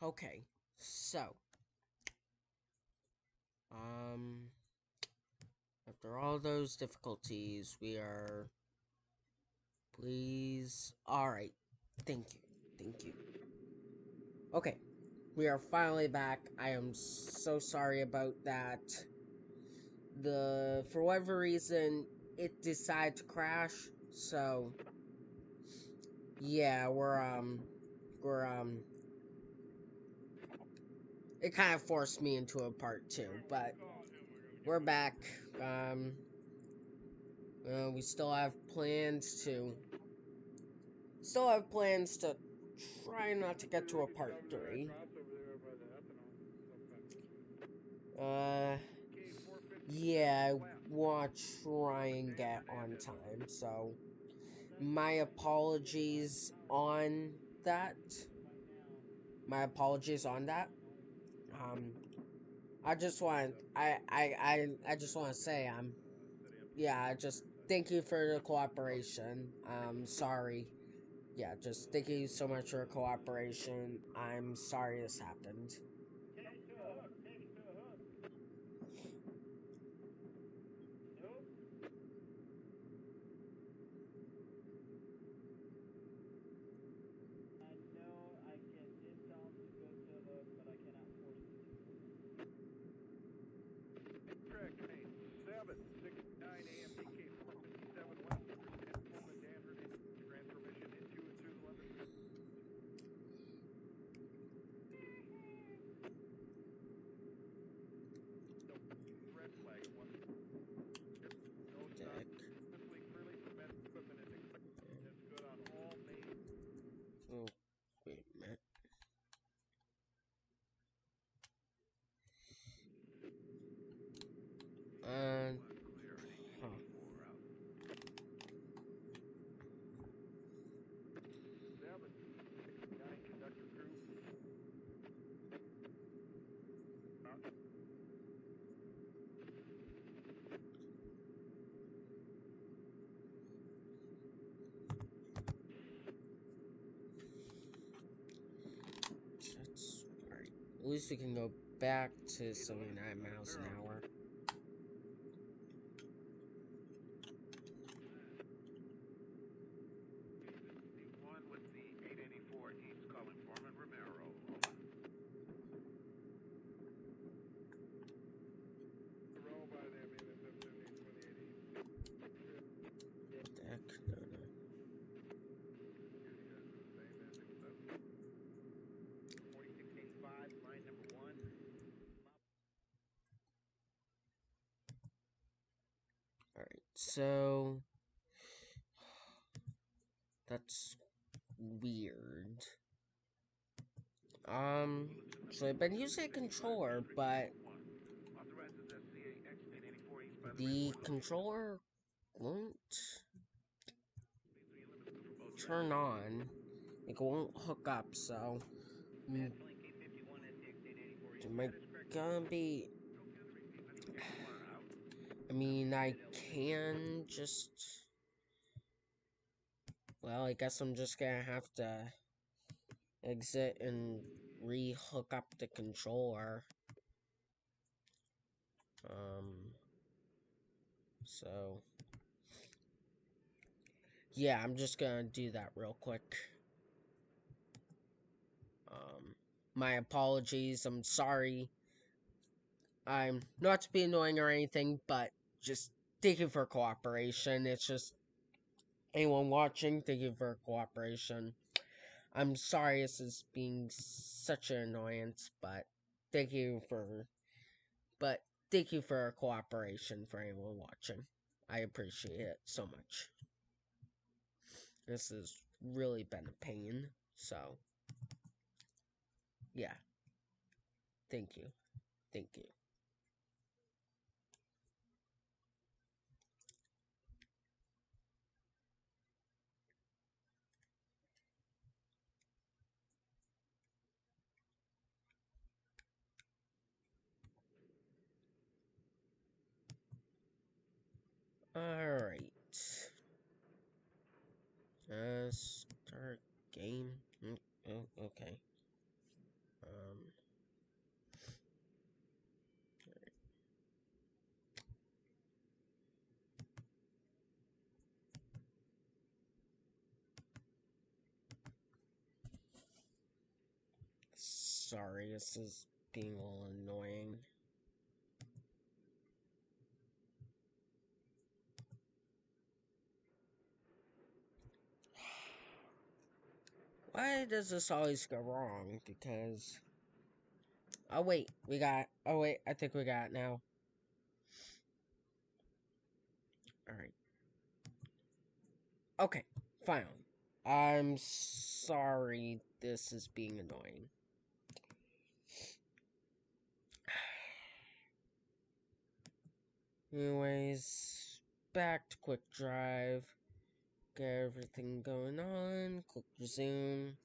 Okay, so, after all those difficulties, we are, please, alright, thank you, thank you. Okay, we are finally back. I am so sorry about that. For whatever reason, it decided to crash, so, yeah, it kind of forced me into a part 2, but we're back. We still have plans to try not to get to a part 3. Yeah, I want to try and get on time, so my apologies on that. My apologies on that. Um, I just want to say, yeah, just thank you for the cooperation. Sorry. Yeah, just thank you so much for your cooperation. I'm sorry this happened. Dick. Oh, wait a minute. Huh. That's alright. At least we can go back to 79 miles an hour. Dick. No, no. Alright, so that's weird. So I've been using a controller, but the controller won't turn on. It won't hook up, so am I gonna be... I mean, I can just... Well, I guess I'm just gonna have to exit and re-hook up the controller. So... Yeah, I'm just gonna do that real quick. My apologies, I'm sorry. I'm not to be annoying or anything, but just thank you for cooperation. It's just anyone watching, thank you for cooperation. I'm sorry this is being such an annoyance, but thank you for but thank you for cooperation for anyone watching. I appreciate it so much. This has really been a pain, so yeah. Thank you. Thank you. Alright. Start game. Oh, okay. sorry, this is being a little annoying. Why does this always go wrong? Because... Oh wait, I think we got it now. Alright. Okay, fine. I'm sorry this is being annoying. Anyways, back to quick drive. Get everything going on. Click resume.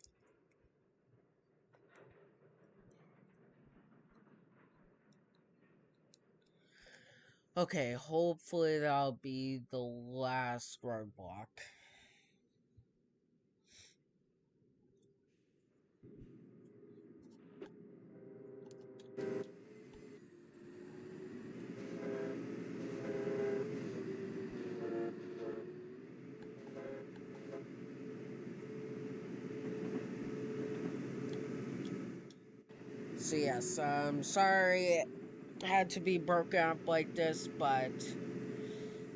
Okay, hopefully that'll be the last roadblock. So yes, I'm sorry it had to be broken up like this, but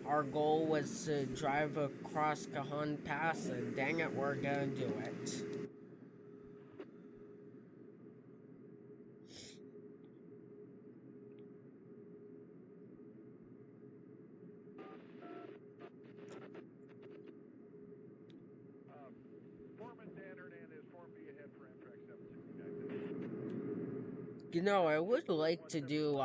our goal was to drive across Cajon Pass, and dang it, we're gonna do it. You know, I would like to do,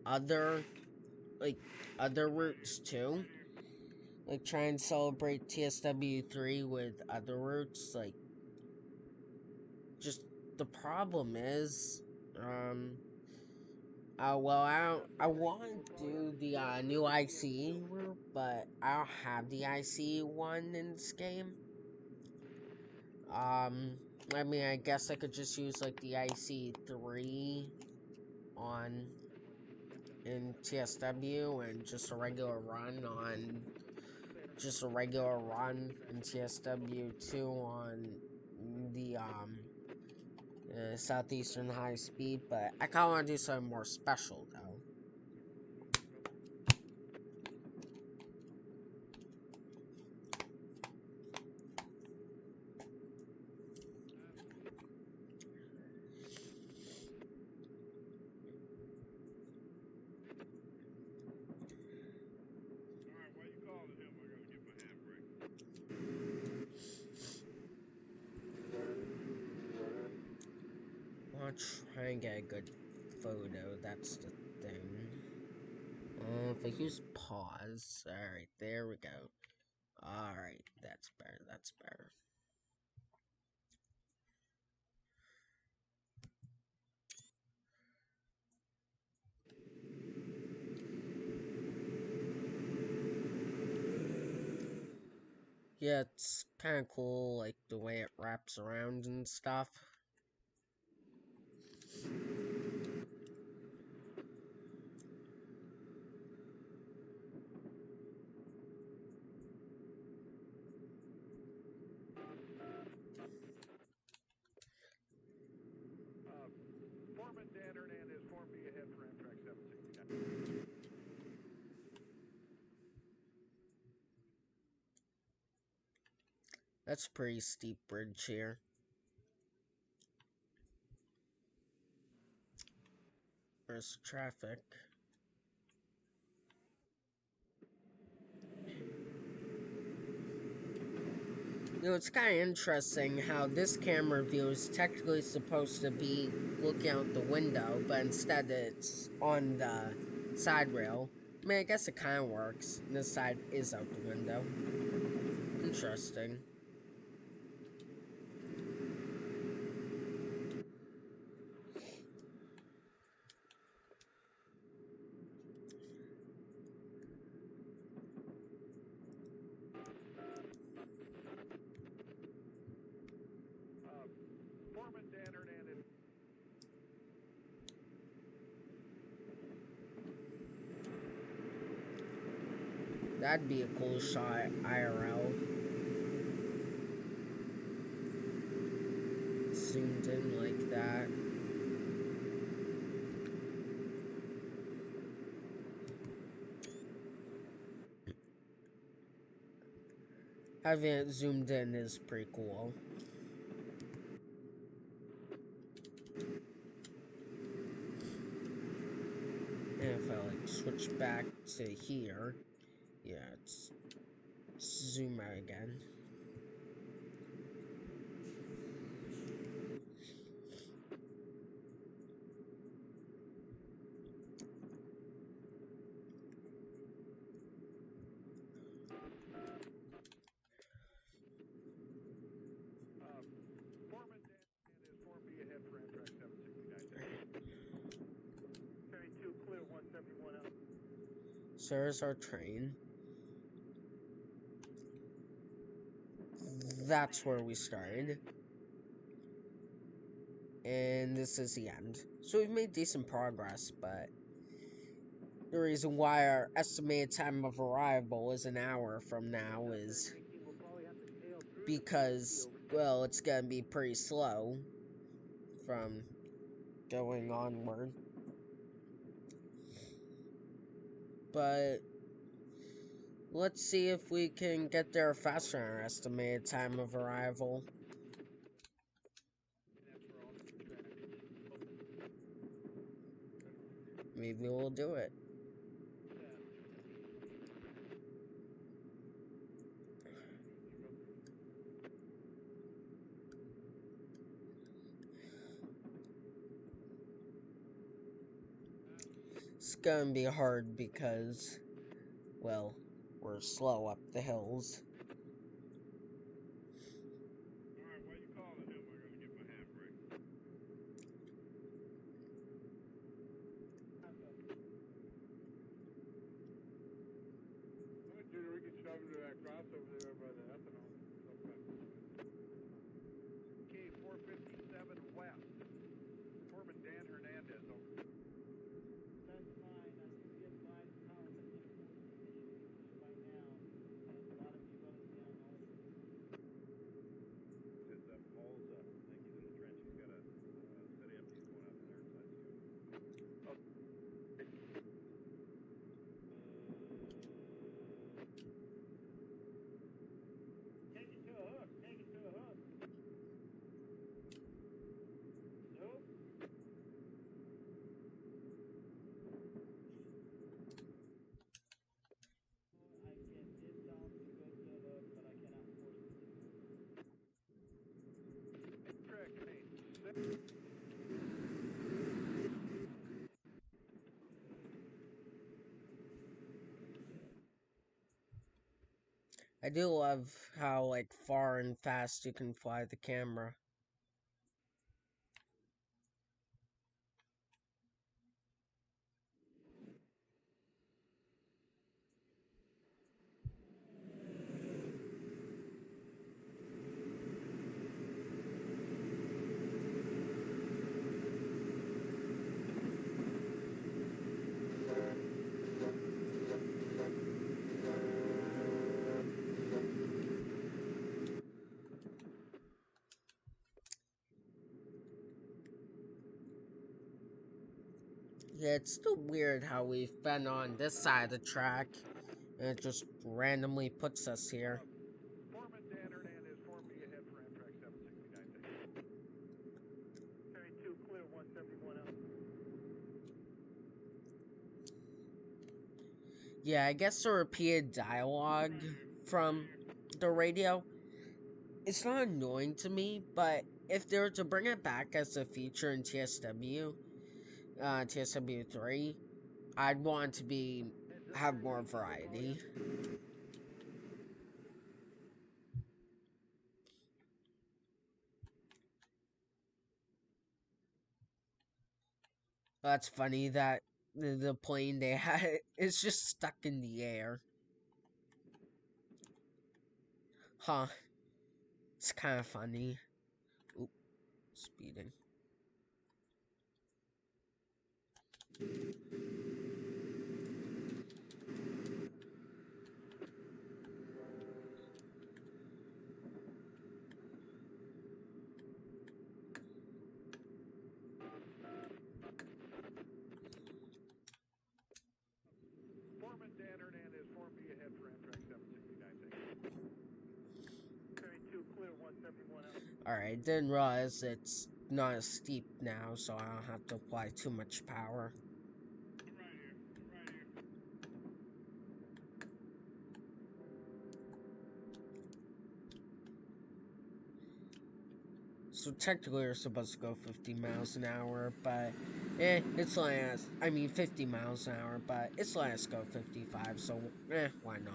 other, like, other routes too. Like, try and celebrate TSW3 with other routes. Like, just the problem is, I want to do the new ICE route, but I don't have the ICE one in this game. I mean, I guess I could just use like the IC3 on in TSW and just a regular run in TSW2 on the Southeastern High Speed, but I kind of want to do something more special though. I want to try and get a good photo, that's the thing. If I use pause, alright, there we go. Alright, that's better. Yeah, it's kind of cool, like, the way it wraps around and stuff. That's a pretty steep bridge here. There's traffic. You know, it's kind of interesting how this camera view is technically supposed to be looking out the window, but instead it's on the side rail. I mean, I guess it kind of works. And this side is out the window. Interesting. That'd be a cool shot, IRL. zoomed in like that. Having it zoomed in is pretty cool. And if I like switch back to here, yeah, it's zoom out again. So there's our train. That's where we started. And this is the end. So we've made decent progress, but the reason why our estimated time of arrival is an hour from now is because, well, it's gonna be pretty slow from going onward. But let's see if we can get there faster than our estimated time of arrival. Maybe we'll do it. It's gonna be hard because, well, we're slow up the hills. I do love how, like, far and fast you can fly the camera. Yeah, it's still weird how we've been on this side of the track, and it just randomly puts us here. Yeah, I guess the repeated dialogue from the radio, it's not annoying to me, but if they were to bring it back as a feature in TSW 3, I'd want to have more variety. That's funny that the plane they had is just stuck in the air. Huh. It's kind of funny. Oop, speeding. Alright, didn't realize it's not as steep now, so I don't have to apply too much power. So technically you're supposed to go 50 miles an hour, but it's letting us, 50 miles an hour, but it's letting us go 55, so why not?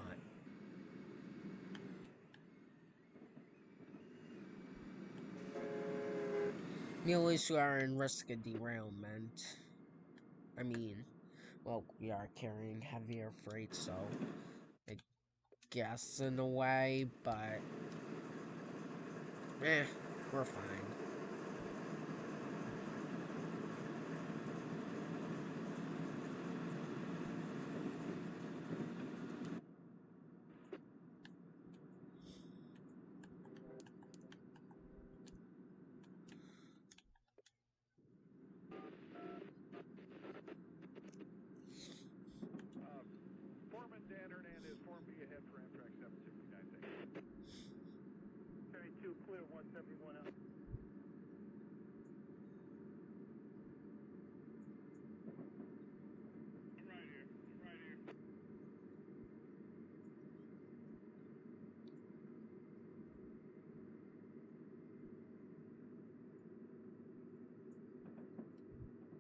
At least we are in risk of derailment. Well, we are carrying heavier freight, so I guess in a way, but we're fine. Foreman Dan Hernandez, Form B ahead for Amtrak 769. 72 clear, 171 out.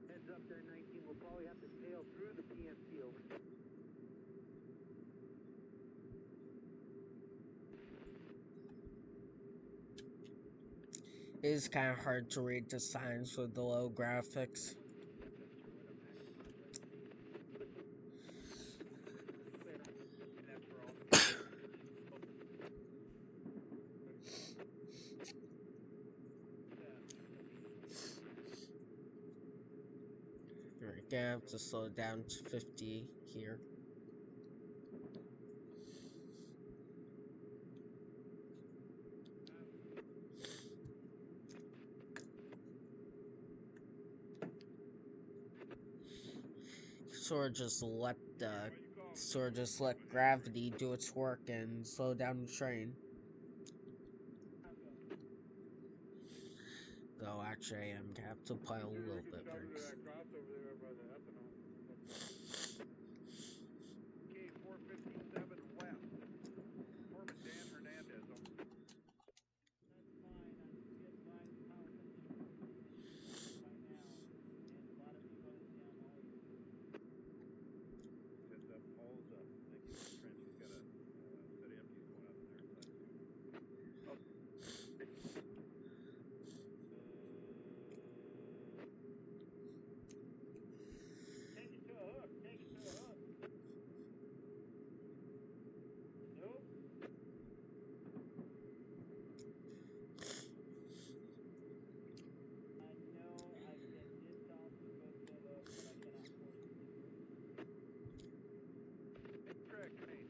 Heads up there, 19. We'll probably have to tail through the PMC over. It is kind of hard to read the signs with the low graphics. Alright, gonna have to slow down to 50 here. Sort of just let gravity do its work and slow down the train. Though actually I am gonna have to apply a little bit brakes. K457 west. Foreman Dan Hernandez. Heads up, Paul's up. I think he's in the trench. He's got a set of empties going up in there inside too. Take it to a hook. Take it to a hook. Nope. I know I said this off to go to a hook, but I cannot force it. Track train.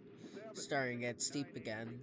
Starting to get steep again.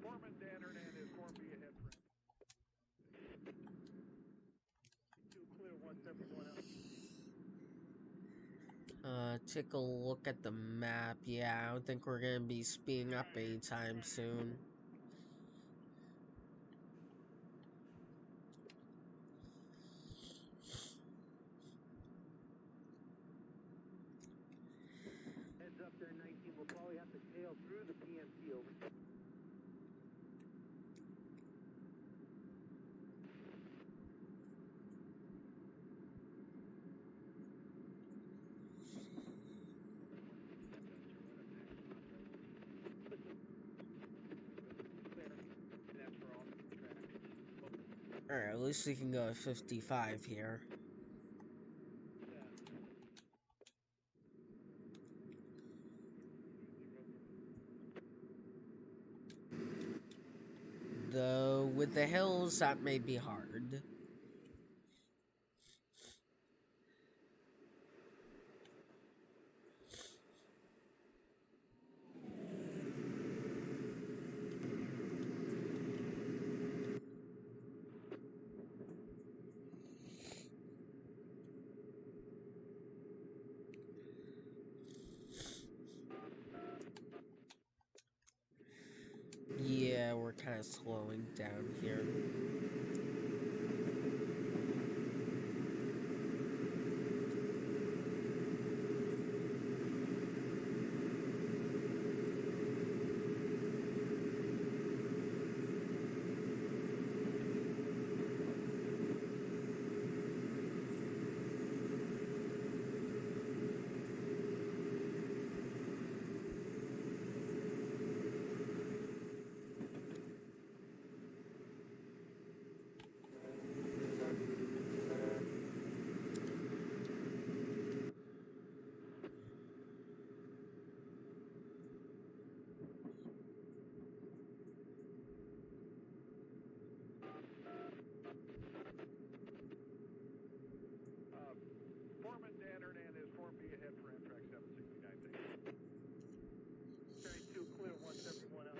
Foreman Dan Hernandez, Form B ahead for him. 2 clear, 171 out. Take a look at the map. Yeah, I don't think we're gonna be speeding up anytime soon. Heads up there, 19. We'll probably have to tail through the PMC over. Alright, at least we can go at 55 here. Though, with the hills, that may be hard. down here. Foreman Dan Hernandez, Form B ahead for Amtrak 769. Carry 2, clear 171 out.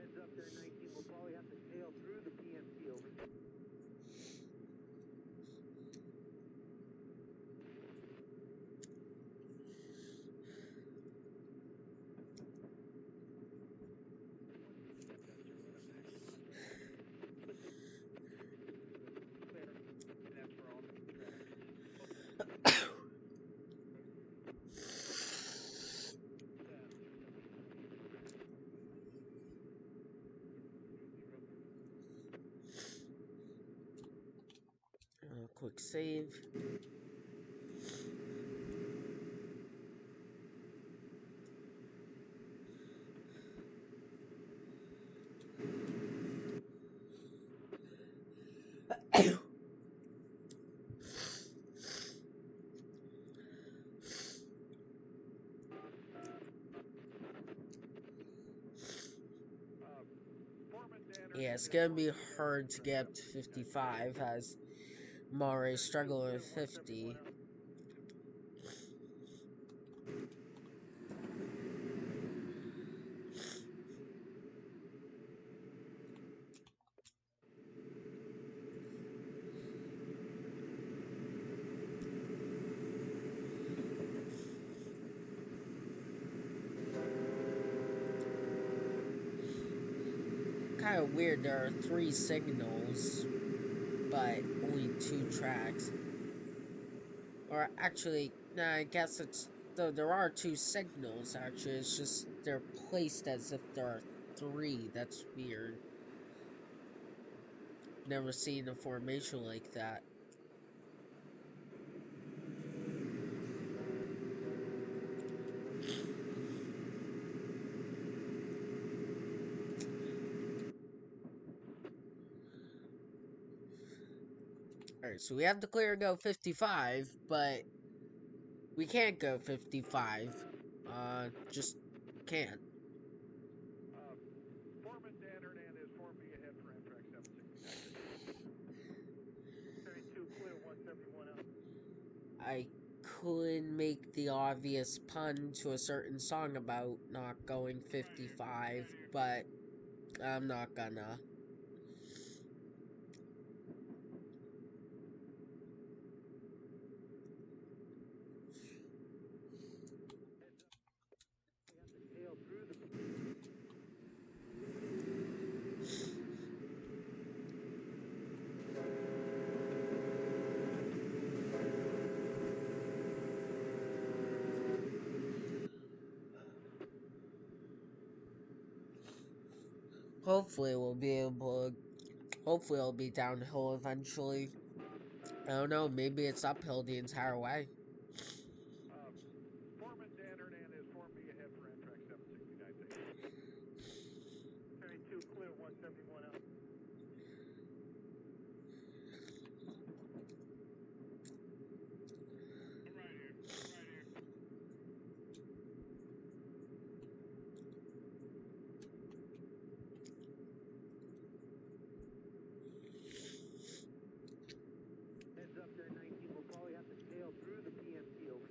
Heads up there, 19. We'll probably have to tail through the PMC over. Quick save. Yeah, it's gonna be hard to get up to 55 as I'm already struggling with 50. Kind of weird, there are 3 signals, but only 2 tracks. Or actually, nah, I guess it's, though there are 2 signals actually, it's just they're placed as if there are 3. That's weird. Never seen a formation like that. Alright, so we have to clear go 55, but we can't go 55. Just can't. Foreman Dan Hernandez, Form B ahead for Amtrak 769. Carry 2, clear 171 out. I could make the obvious pun to a certain song about not going 55, but I'm not gonna. Tail through the Hopefully we'll be able to, hopefully it'll be downhill eventually. I don't know, maybe it's uphill the entire way. Foreman Dan Hernandez, Form B ahead for Amtrak 769. Carry 2, clear 171 out. Heads up there, 19. We'll probably have to tail through the PMC over.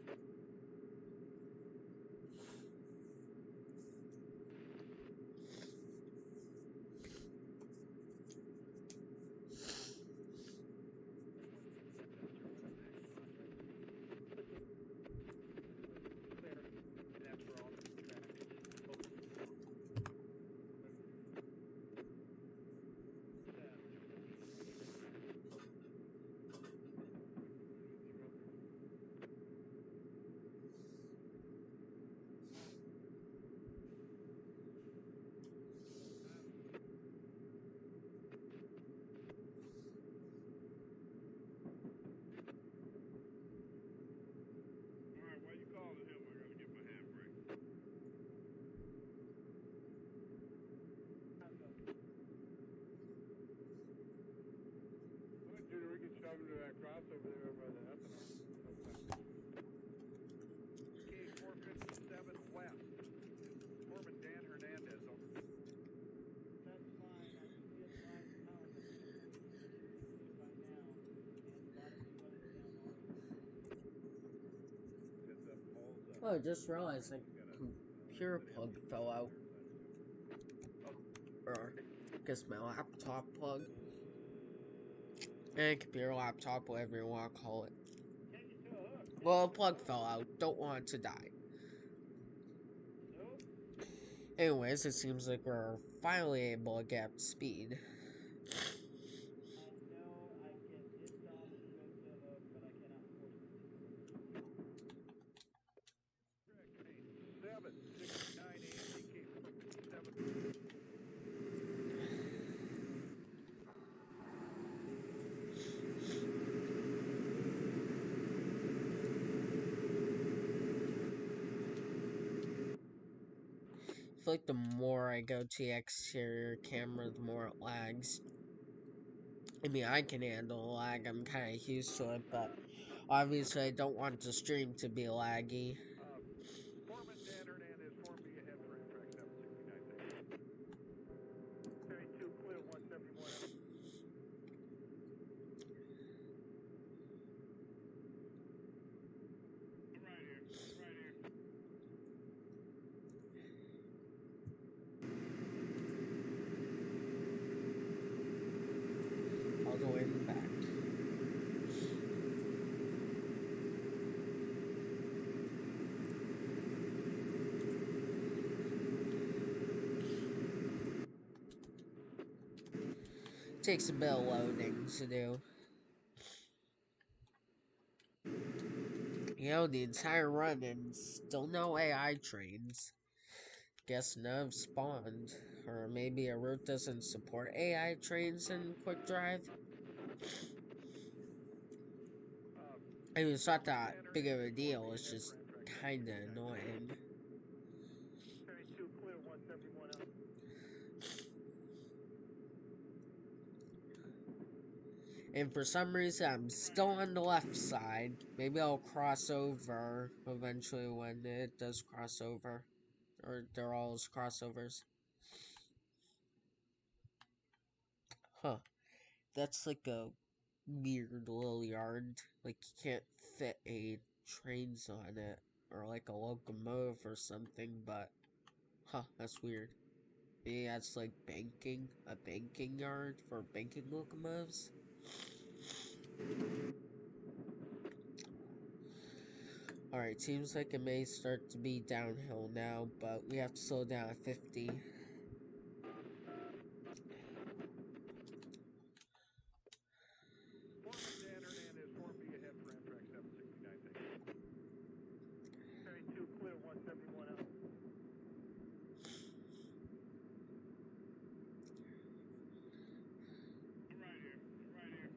over to that crossover there by the ethanol. K457 West. Foreman Dan Hernandez, over. That's fine. I can be advised power mechanical right now, and a lot of you others down also. Oh, I just realized my computer plug fell out. Or, I guess my laptop plug. And computer laptop, whatever you want to call it. Take it to a hook. Well, the plug fell out. Don't want it to die. Nope. Anyways, it seems like we're finally able to get up to speed. I know I can get Dom to go to a hook, but I cannot force him to. 769 AMDK 457. I feel like the more I go to the exterior camera, the more it lags. I mean, I can handle lag. I'm kind of used to it, but obviously I don't want the stream to be laggy. Foreman Dan Hernandez, form B ahead for Amtrak 769. 32 clear 171 out. Right here. Right here. All the way in the back. Takes a bit of loading to do. You know, the entire run and still no AI trains. Guess none have spawned. Or maybe a route doesn't support AI trains in Quick Drive. I mean, it's not that big of a deal, it's just kinda annoying. 32 clear 171 out. And for some reason, I'm still on the left side. Maybe I'll cross over eventually when it does cross over. Or they're all crossovers. Huh. That's like a weird little yard. Like, you can't fit a trains on it. Or like a locomotive or something, but... Huh, that's weird. Maybe that's like banking. A banking yard for banking locomotives? Alright, seems like it may start to be downhill now, but we have to slow down at 50. Foreman Dan Hernandez, form B ahead for Amtrak 769. 32 clear 171 out. Right here. Right here.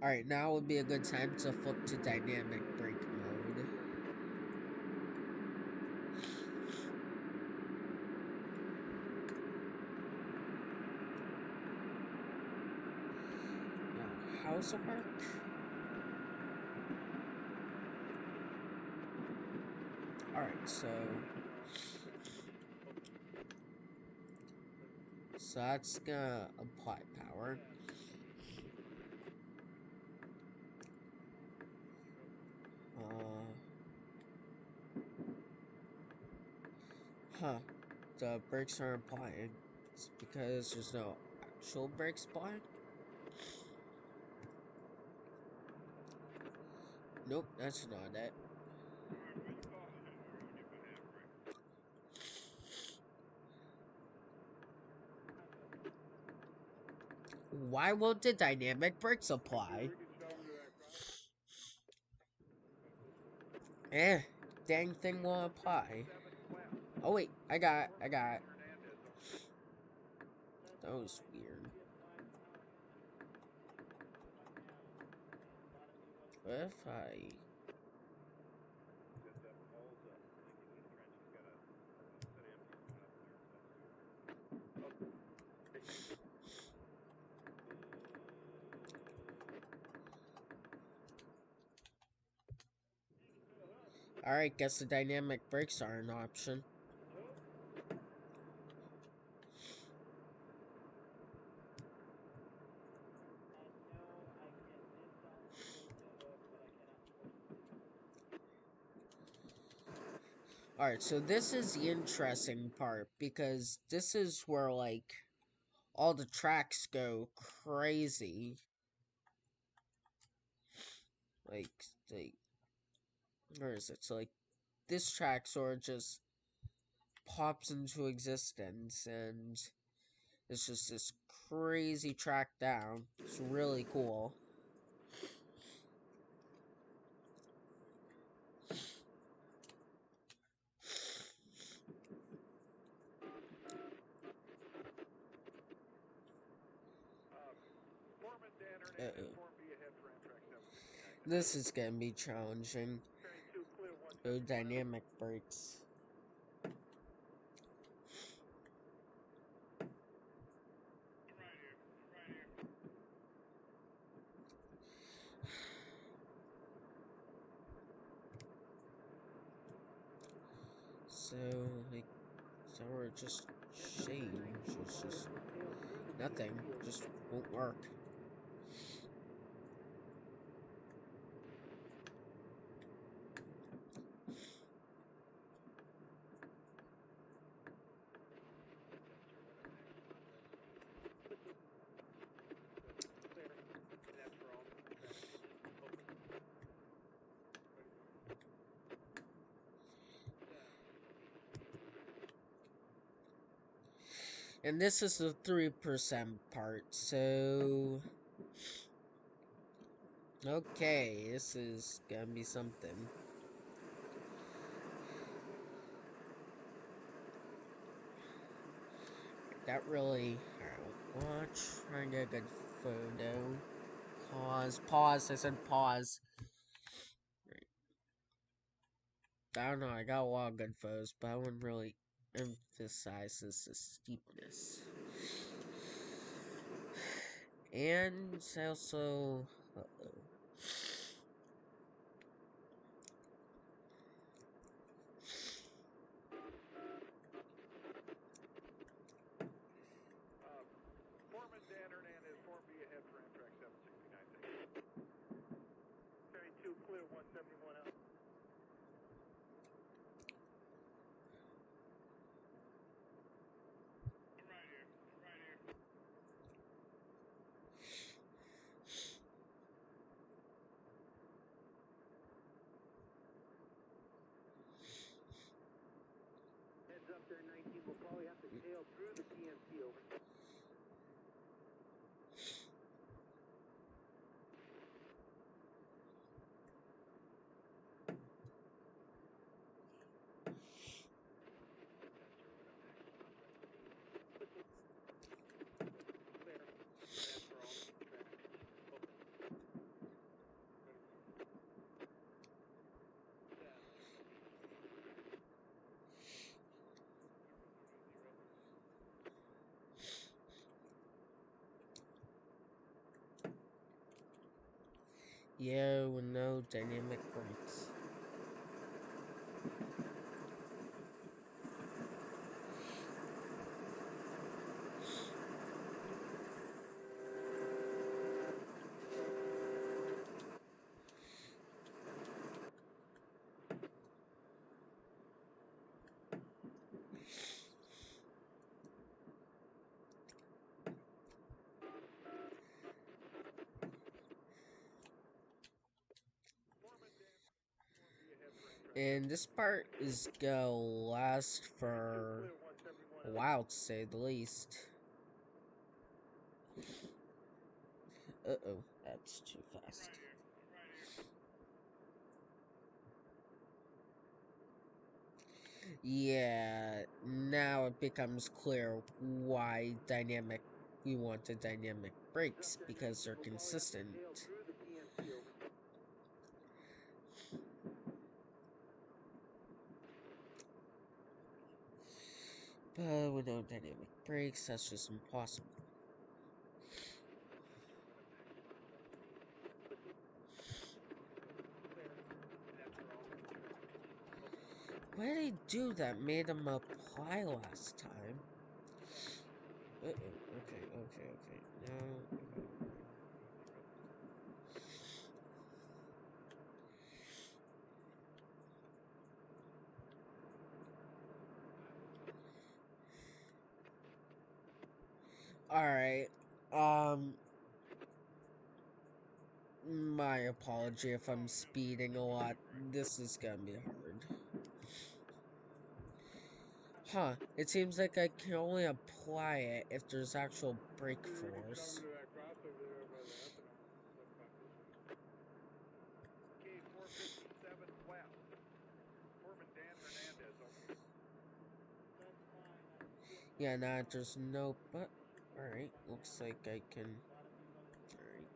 Alright, now would be a good time to flip to dynamic brake mode. Now, how does it work? Alright, so that's gonna apply power. Huh. The brakes aren't applying. It's because there's no actual brakes applied? Nope, that's not it. Why won't the dynamic brakes apply? Dang thing won't apply. Oh wait, I got it. That was weird. What if I... Alright, guess the dynamic brakes are an option. Alright, so this is the interesting part, because this is where, like, all the tracks go crazy. Like, where is it? So, like, this track sort of just pops into existence, and it's just this crazy track down. It's really cool. Foreman Dan Hernandez, Uh-oh. Form B ahead for Amtrak 769. This is gonna be challenging. Turning 2 clear, Oh, 171 out. dynamic brakes. So, like, so we're just change. It's just nothing. Just won't work. And this is the 3% part, so... Okay, this is gonna be something. That really... Alright, watch. Try and get a good photo. Pause, I said pause. Right. I don't know, I got a lot of good photos, but I wouldn't really emphasize the steepness. And I also... Uh-oh. Foreman Dan Hernandez, Form B ahead for Amtrak 769. Turning 2 clear, 171 out. Heads up there, 19. We'll probably have to tail through the PNC over. Yo, no dynamic brakes. And this part is gonna last for a while, to say the least. Uh-oh, that's too fast. Yeah, now it becomes clear why we wanted dynamic brakes, because they're consistent. But with no dynamic brakes, that's just impossible. What did he do that made him apply last time? Uh-oh. Okay. No. Alright. My apology if I'm speeding a lot. This is gonna be hard. Huh. It seems like I can only apply it if there's actual brake force. Okay, 457 west. Foreman Dan Hernandez, over. That's fine. I see it Yeah, fine nah, now. there's no but. Troubleshooting Alright, by looks now, like I can. and a lot of these other Alright.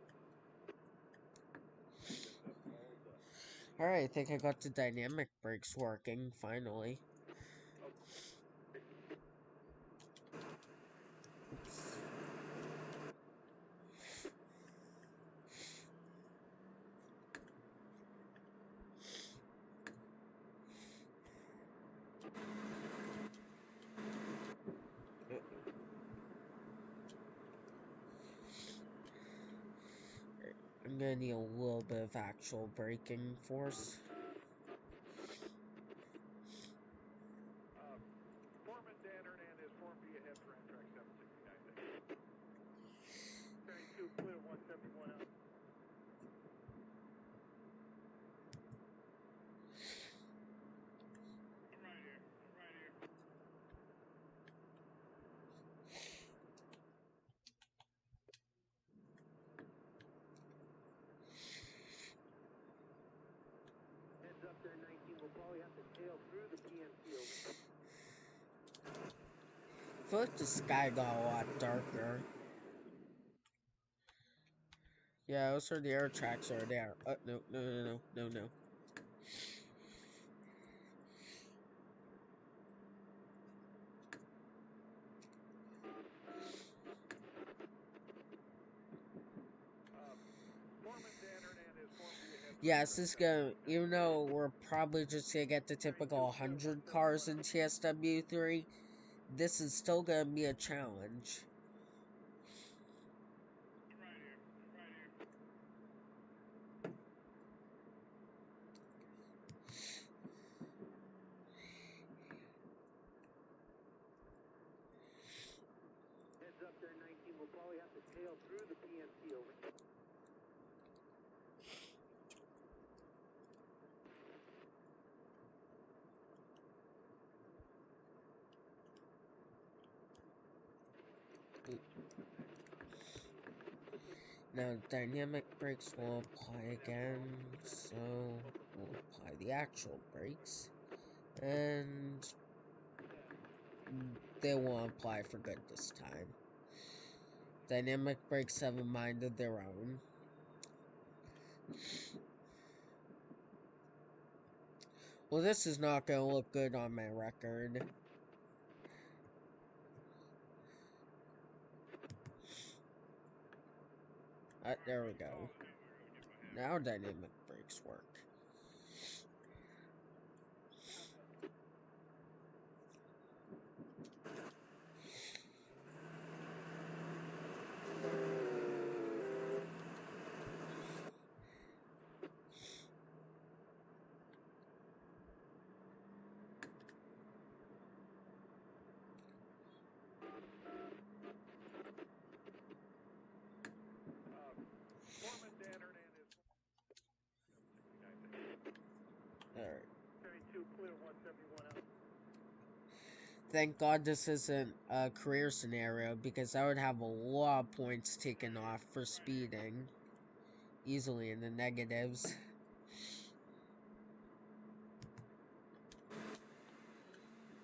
BNSF called. Alright, I think I got the dynamic brakes working, finally. Oops. Uh-oh. Alright, I'm gonna need a little bit of actual braking force. Foreman Dan Hernandez, Form B ahead for Amtrak 769. 32 clear 171 out. Heads up there, 19. We'll probably have to tail through the PMC over. I feel like the sky got a lot darker. Yeah, those are the air tracks are there. No. Foreman Dan Hernandez, Form B ahead. Yes, this is gonna, even though we're probably just gonna get the typical 100 cars in TSW3, this is still gonna be a challenge. Heads up there, 19. We'll probably have to tail through the PMC over. Now, dynamic brakes will apply again, so we'll apply the actual brakes, and they won't apply for good this time. Dynamic brakes have a mind of their own. Well, this is not gonna look good on my record. There we go. Now dynamic brakes work. Foreman Dan Hernandez, 769. Alright. 32 clear 171 out. Thank God this isn't a career scenario, because I would have a lot of points taken off for speeding. Easily in the negatives.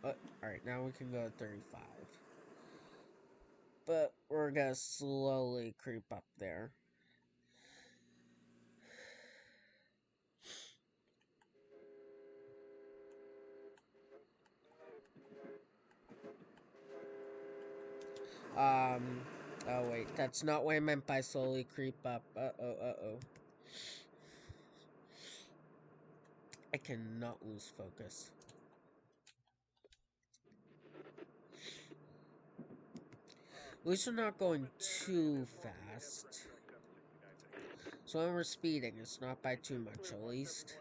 Alright, now we can go to 35. But we're gonna slowly creep up there. Oh wait, that's not what I meant by slowly creep up. Uh-oh. I cannot lose focus. At least we're not going too fast. So when we're speeding, it's not by too much, at least.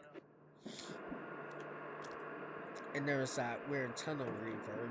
And there's that weird tunnel reverb.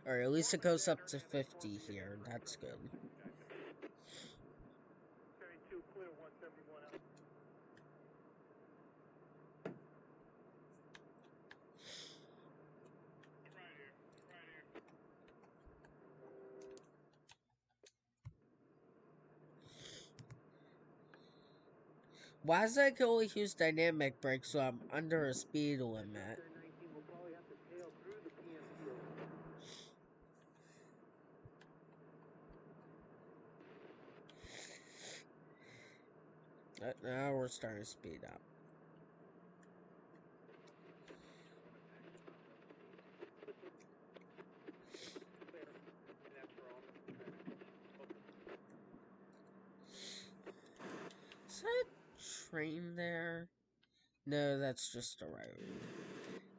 Alright, at least it goes up to 50 here. That's good. 72 clear, 171 out. Why does I can only use dynamic brakes so I'm under a speed limit? We'll probably have to tail through the PMC over. Now we're starting to speed up. Is that a train there? No, that's just a road.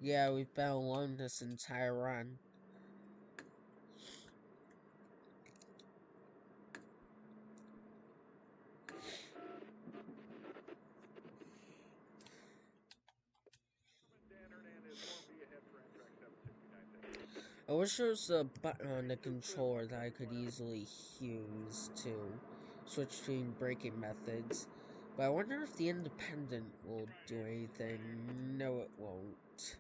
Yeah, we've been alone this entire run. I wish there was a button on the controller that I could easily use to switch between braking methods. But I wonder if the independent will do anything. No, it won't.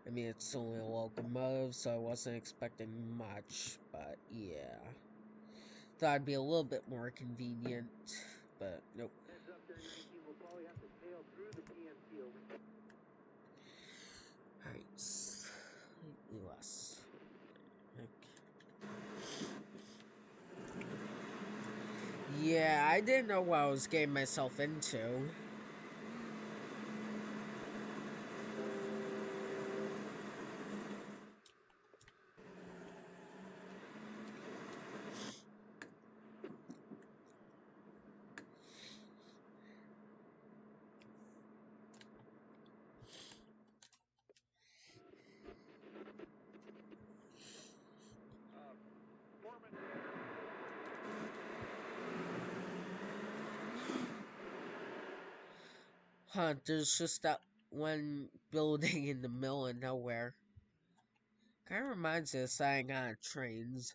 I mean, it's only a locomotive, so I wasn't expecting much, but yeah. Thought it'd be a little bit more convenient, but nope. Heads up there, 19. We'll probably have to tail through the PMC over. Alright, slightly less. Yeah, I didn't know what I was getting myself into. Huh, there's just that one building in the middle of nowhere. Kinda reminds me of Saigon on trains.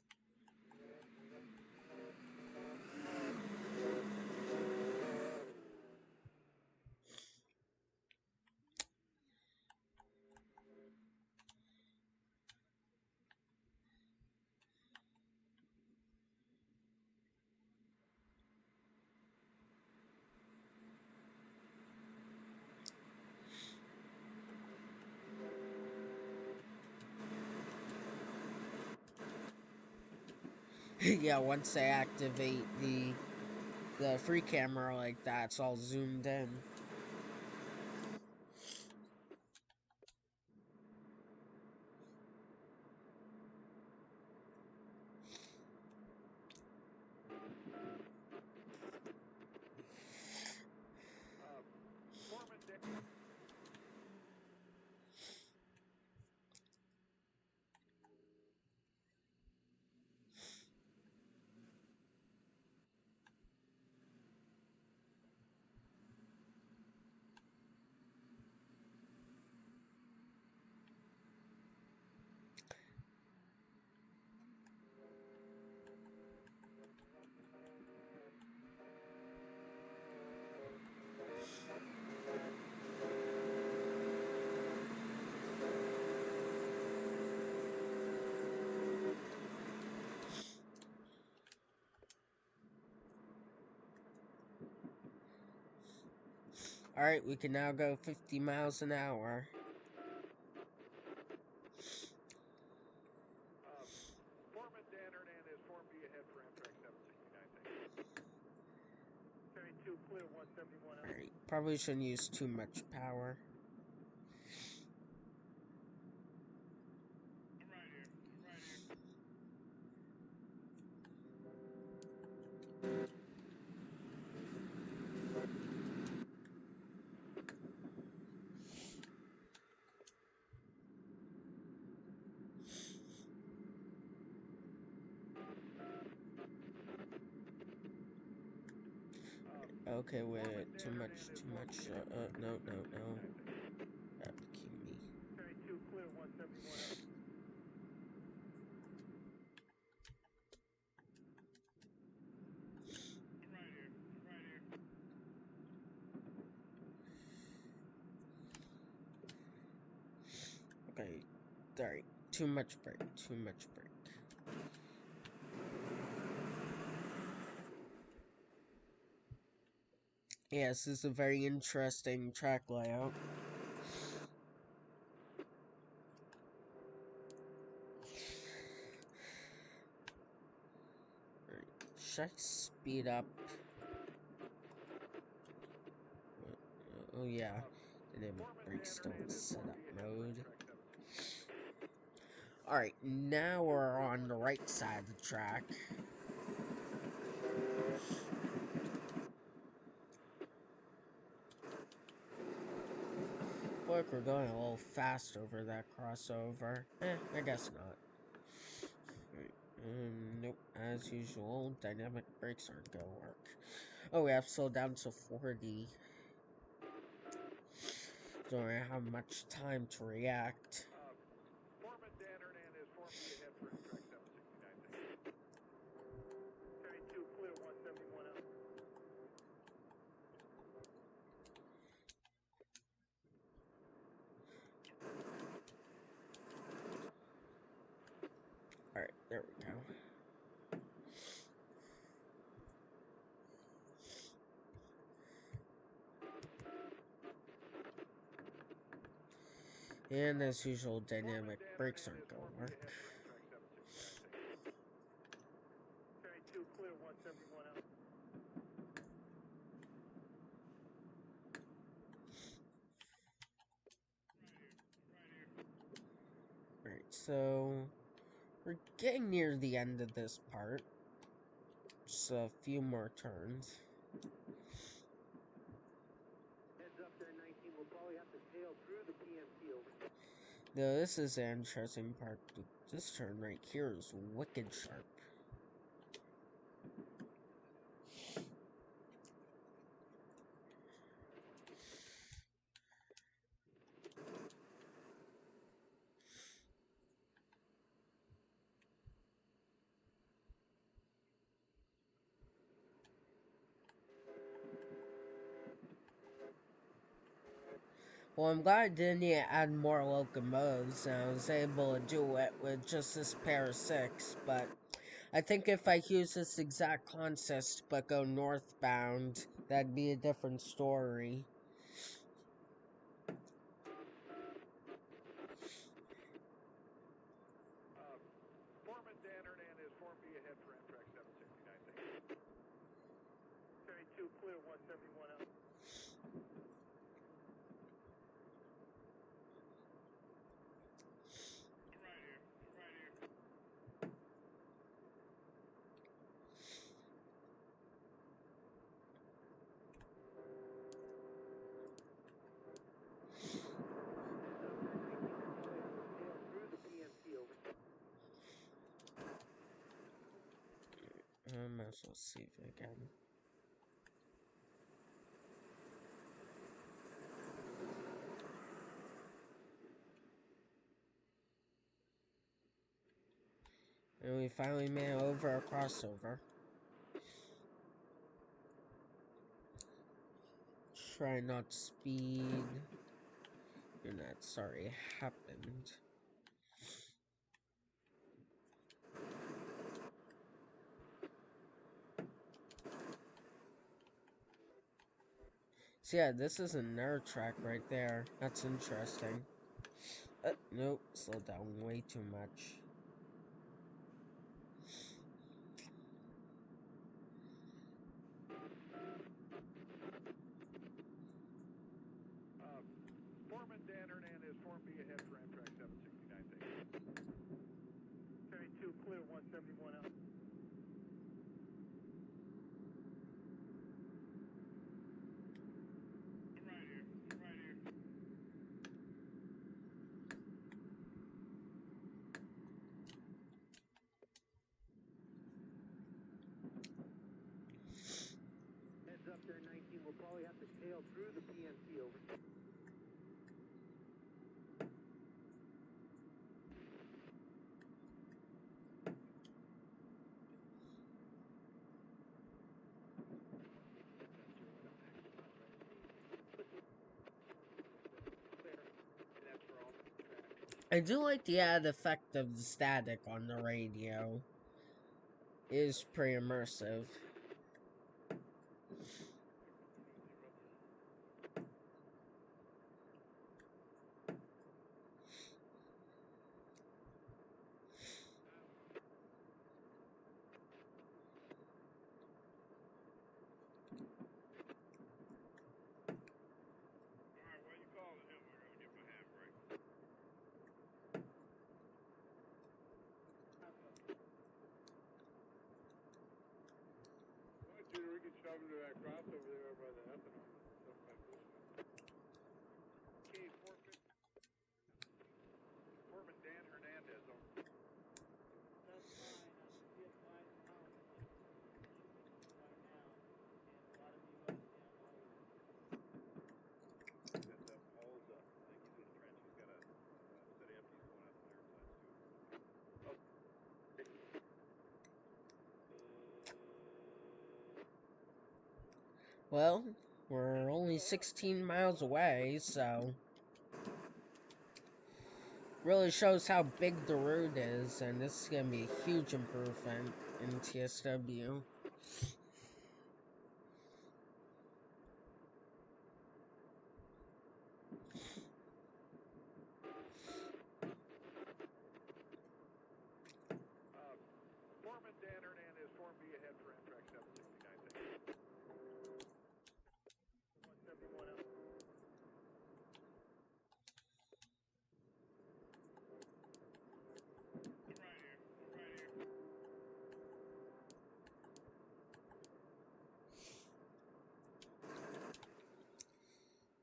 Yeah, once they activate the free camera like that, it's all zoomed in. Alright, we can now go 50 miles an hour. Foreman Dan Hernandez, Form B ahead for Amtrak 769. Carry 2, clear 171 out. Alright, probably shouldn't use too much power. Okay, wait, too much, no, keep me. Carry 2, clear 171 out. Okay, sorry, too much brake. Yes, this is a very interesting track layout. Should I speed up? Oh yeah, dynamic brake still in setup mode. Alright, now we're on the right side of the track. Look, we're going a little fast over that crossover. I guess not. Nope, as usual, dynamic brakes aren't gonna work. Oh, we have to slow down to 40. Don't really have much time to react. Foreman Dan Hernandez, Form B ahead for Amtrak 769. Carry 2, clear 171 out. Alright, there we go. And as usual, dynamic brakes aren't gonna work. Carry 2, clear 171 out. Alright, so we're getting near the end of this part. Just a few more turns. Heads up there, 19. We'll probably have to tail through the PMT over. Though this is the interesting part. This turn right here is wicked sharp. Well, I'm glad I didn't need to add more locomotives, and I was able to do it with just this pair of 6, but I think if I use this exact concept but go northbound, that'd be a different story. Foreman Dan Hernandez, Form B ahead for Amtrak 769. Carry 2, clear 171 out. I might as well save it again. And we finally made it over a crossover. Try not to speed. And that's already happened. So yeah, this is an air track right there. That's interesting. Nope, slowed down way too much. Foreman Dan Hernandez, Form B ahead for Amtrak 769. Carry 2 clear 171 out. Heads up there, 19. We'll probably have to tail through the PNC over. I do like the added effect of the static on the radio. It is pretty immersive. Junior, we can shove into that crossover there by the ethanol. Okay, Foreman Dan Hernandez. That's fine. Be advised power by now, and a lot of you understand all That Paul's up. I think he's in the trench. He's got a set of empties going out the clear side too. Well, we're only 16 miles away, so really shows how big the route is, and this is gonna be a huge improvement in TSW. Foreman Dan Hernandez, Form B ahead for Amtrak 769. 171 out.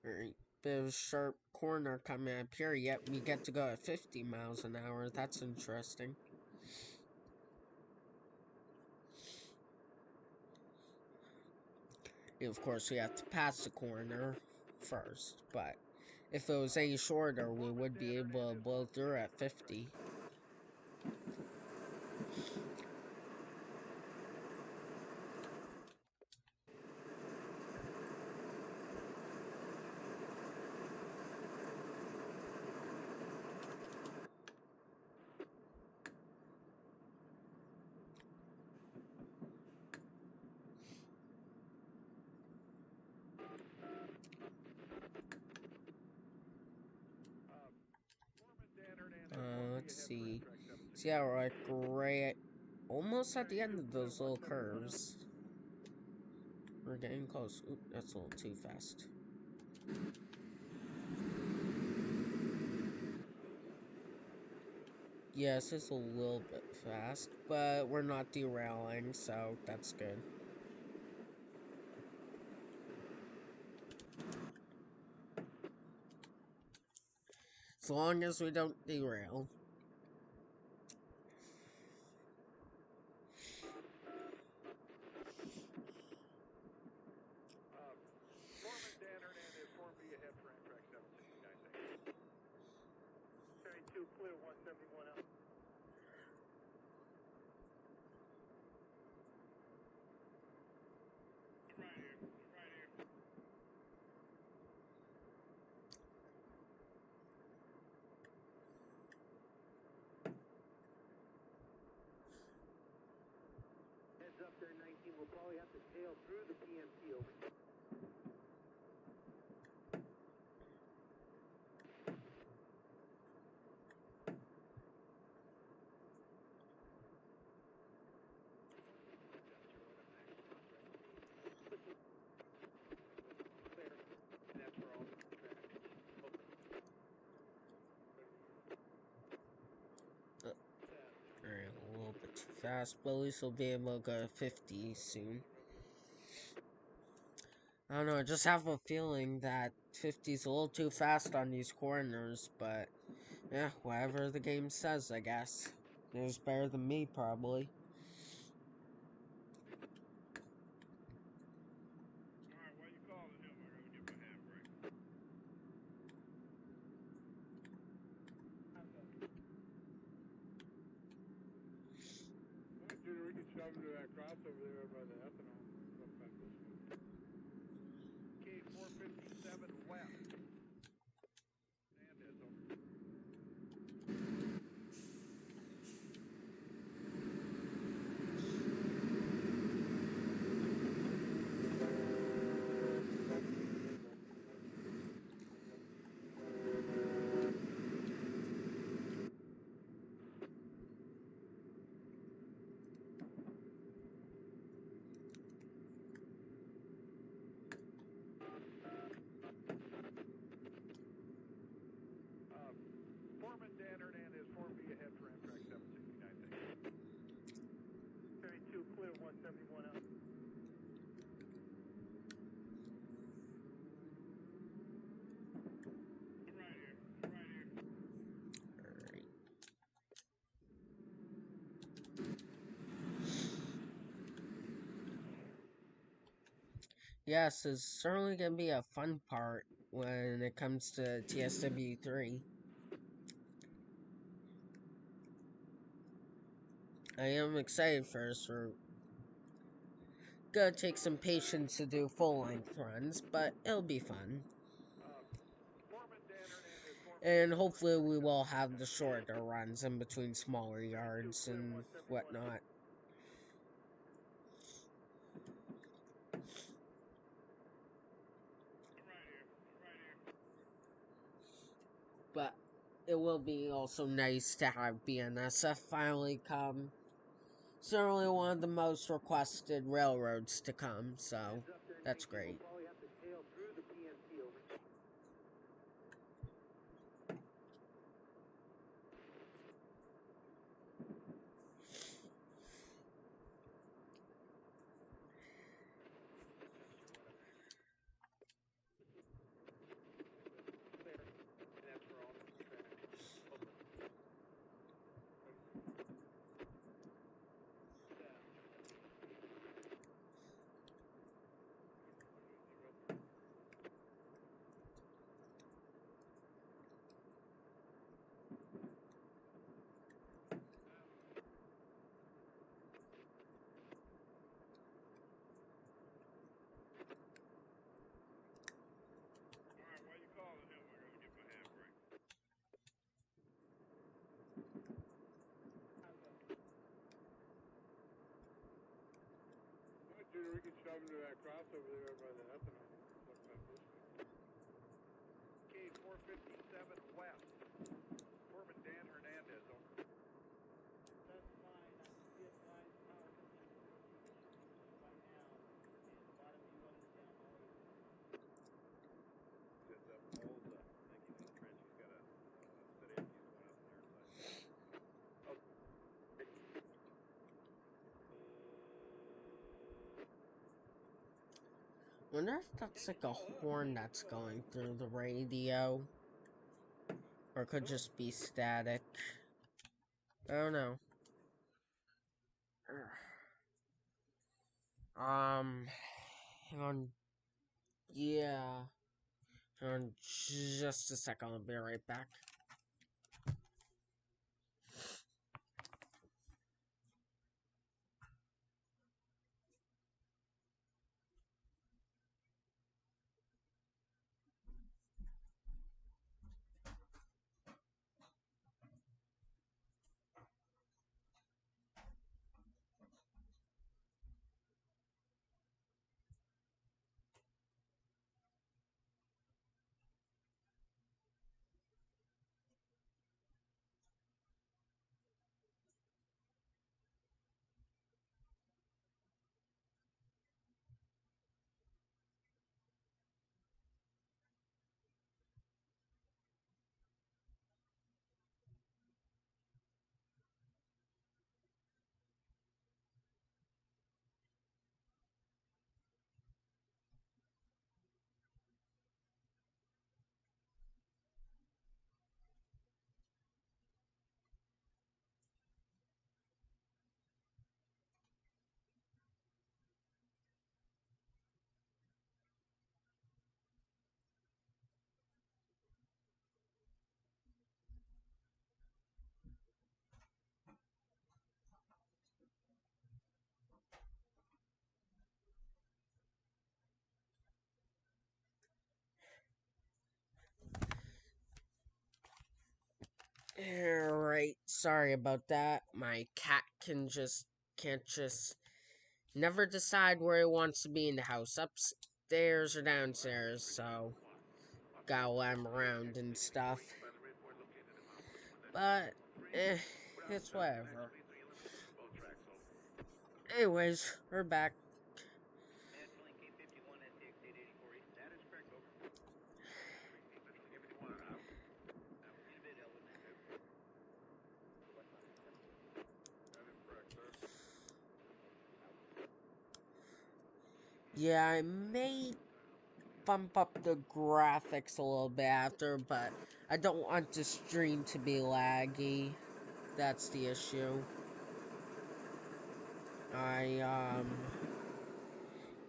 Alright, bit of a sharp corner coming up here, yet we get to go at 50 miles an hour. That's interesting. Of course, we have to pass the corner first, but if it was any shorter, we would be able to blow through at 50. Let's see. See how we're like right, almost at the end of those little curves. We're getting close. Oop, that's a little too fast. Yes, it's a little bit fast, but we're not derailing, so that's good. As long as we don't derail. Foreman Dan Hernandez, Form B ahead for Amtrak 769. Carry 2 clear 171 out. Heads up there, 19. We'll probably have to tail through the PNC over. too fast, but at least we'll be able to go to 50 soon. I don't know, I just have a feeling that 50's a little too fast on these corners, but yeah, whatever the game says, I guess. It was better than me, probably. Alright, why you calling him? I gotta get my handbrake. Alright, dude, we can shove him to that crossover there by the ethanol. Up back this way. K457 west. Hernandez, over. Foreman Dan Hernandez, Form B ahead for Amtrak 769. 32 clear, 171 out. Right here, right here. Alright. Yes, it's certainly going to be a fun part when it comes to TSW3. I am excited for this. We're gonna take some patience to do full-length runs, but it'll be fun. Foreman Dan Hernandez, Form B And ahead for hopefully we Amtrak will have the 769. shorter runs in between smaller 32 yards clear, and 171 out. whatnot. Right here, right here. But it will be also nice to have BNSF finally come. Certainly one of the most requested railroads to come, so that's great. Alright, why you calling him? I gotta get my handbrake. Alright, dude, we can shove him to that crossover there by the ethanol. Up back this way. K457 west. Foreman Dan Hernandez, over. That's fine. I be advised power conditions will be issued by now, and bottom U.S. down all the way. Just Paul's thinking his trench. He's got a set of empties going up there inside. Wonder if that's like a horn that's going through the radio. Or it could just be static. I don't know. Hang on. Yeah. Hang on just a second. I'll be right back. Alright, sorry about that. My cat can't just never decide where he wants to be in the house, upstairs or downstairs, so gotta let him around and stuff. But it's whatever. Anyways, we're back. Yeah, I may bump up the graphics a little bit after, but I don't want the stream to be laggy. That's the issue. I,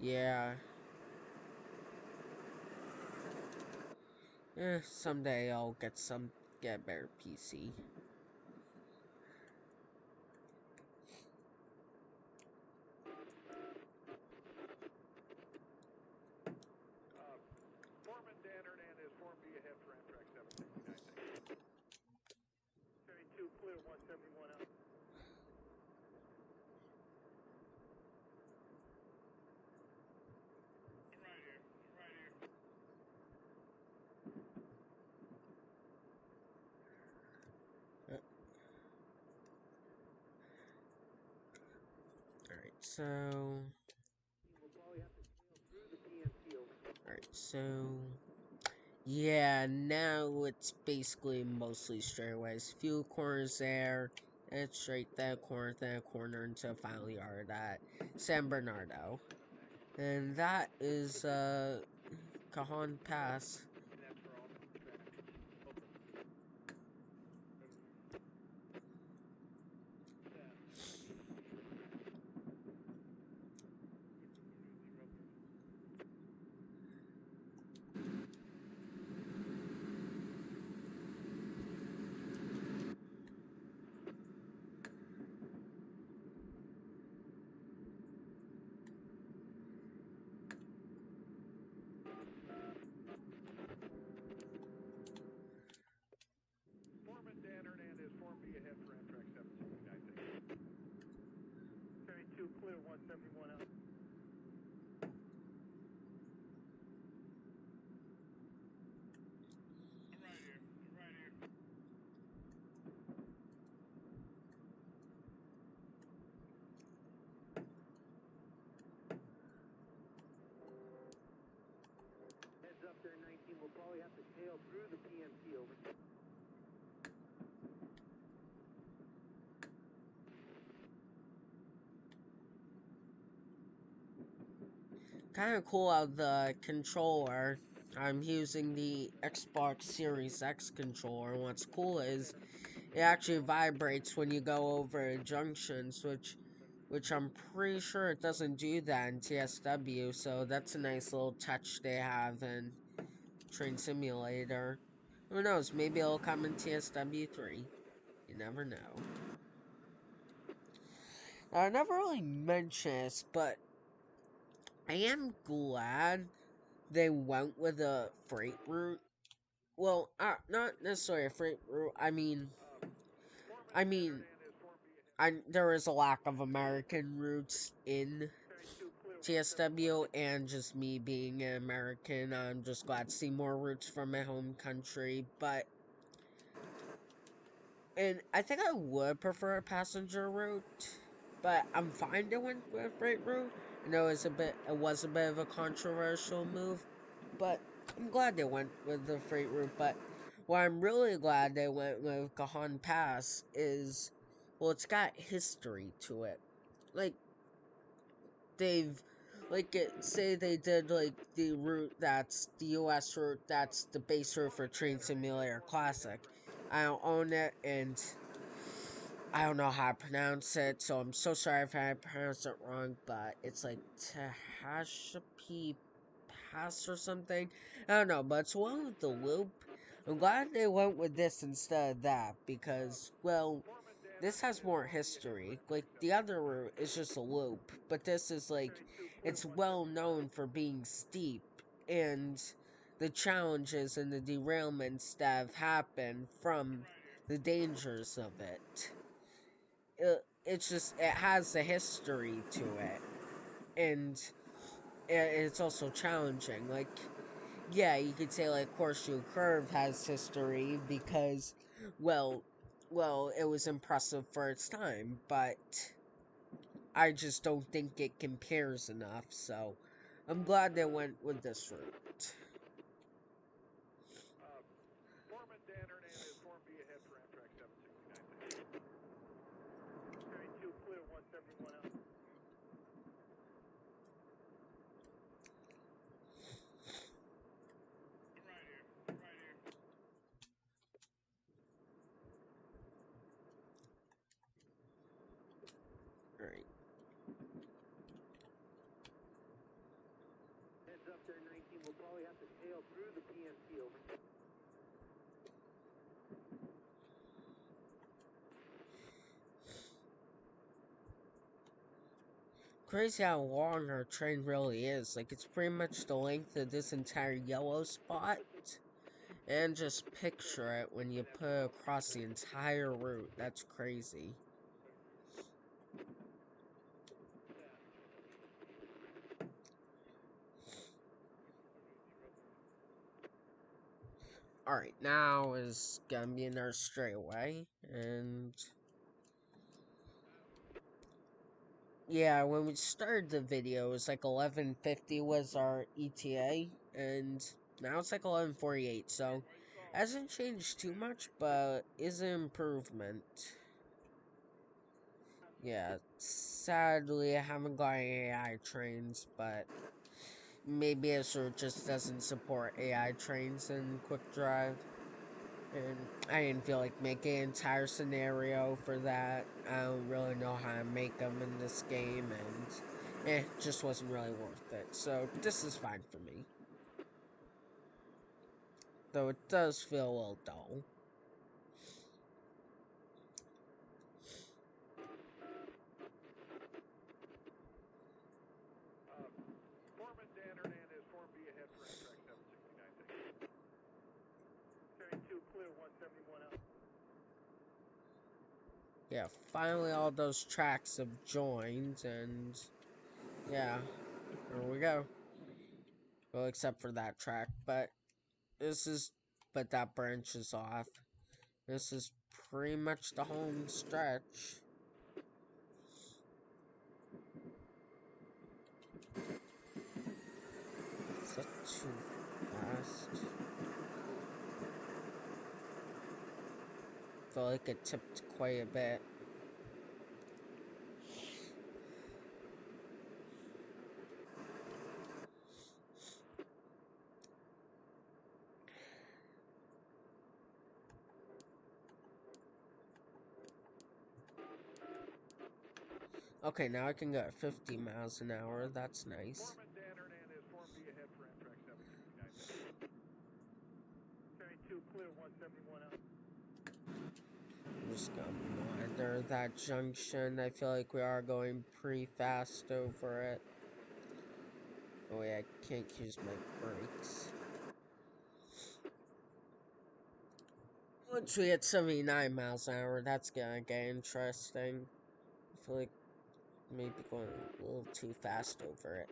yeah. Someday I'll get a better PC. Foreman Dannard and his Form B ahead for Amtrak 769. Cherry 2 clear 171 out. Alright, so... Alright, so... Yeah, now it's basically mostly straightaways. Few corners there, and it's straight that corner into a final yard at San Bernardino. And that is, Cajon Pass. Foreman Dannard and his Form B ahead for Amtrak 769. Cherry 2 clear 171 out. Heads up there, 19. We'll probably have to tail through the PMT over. Kind of cool how the controller, I'm using the Xbox Series X controller, and what's cool is it actually vibrates when you go over junctions, which I'm pretty sure it doesn't do that in TSW, so that's a nice little touch they have in Train Simulator. Who knows, maybe it'll come in TSW 3. You never know. Now, I never really mentioned this, but I am glad they went with a freight route. Well, not necessarily a freight route. I mean, there is a lack of American routes in TSW, and just me being an American, I'm just glad to see more routes from my home country. And I think I would prefer a passenger route, but I'm fine they went with a freight route. I know it was a bit of a controversial move, but I'm glad they went with the freight route. But what I'm really glad they went with Cajon Pass is, well, it's got history to it. Like, they've, say they did, like, the route that's the US route, that's the base route for Train Simulator Classic. I don't own it, and I don't know how to pronounce it, so I'm so sorry if I pronounced it wrong, but it's like Tehachapi Pass or something. I don't know, but it's one with the loop. I'm glad they went with this instead of that, because, well, this has more history. Like, the other route is just a loop, but this is like, it's well known for being steep, and the challenges and the derailments that have happened from the dangers of it. It's just, it has a history to it, and it's also challenging. Like, yeah, you could say like Horseshoe Curve has history because, well, it was impressive for its time, but I just don't think it compares enough. So, I'm glad they went with this route. Foreman Dan Hernan is Form B ahead for Amtrak 769. Carry 2 clear 171 out. All right. Heads up there, 19. We'll probably have to tail through the PNC over. Crazy how long our train really is. Like, it's pretty much the length of this entire yellow spot. And just picture it when you put it across the entire route. That's crazy. Alright, now is gonna be in our straightaway. And yeah, when we started the video, it was like 11:50 was our ETA, and now it's like 11:48. So hasn't changed too much, but is an improvement. Yeah, sadly I haven't got any AI trains, but maybe it sort of just doesn't support AI trains in Quick Drive. And I didn't feel like making an entire scenario for that. I don't really know how to make them in this game, and it just wasn't really worth it. So this is fine for me. Though it does feel a little dull. Foreman Dan Hernan is Form B ahead for Amtrak 769. Carry 2 clear 171 out. Yeah, finally all those tracks have joined, and yeah, here we go. Well, except for that track, but that branch is off. This is pretty much the home stretch. Is that too fast? I feel like it tipped quite a bit. Okay, now I can go at 50 miles an hour. That's nice. Foreman Dan Hernan is Form B ahead for Amtrak 769. Carry 2 clear 171 out. I'm just gonna monitor that junction. I feel like we are going pretty fast over it. Oh yeah, I can't use my brakes. Once we hit 79 miles an hour, that's gonna get interesting. I feel like maybe going a little too fast over it.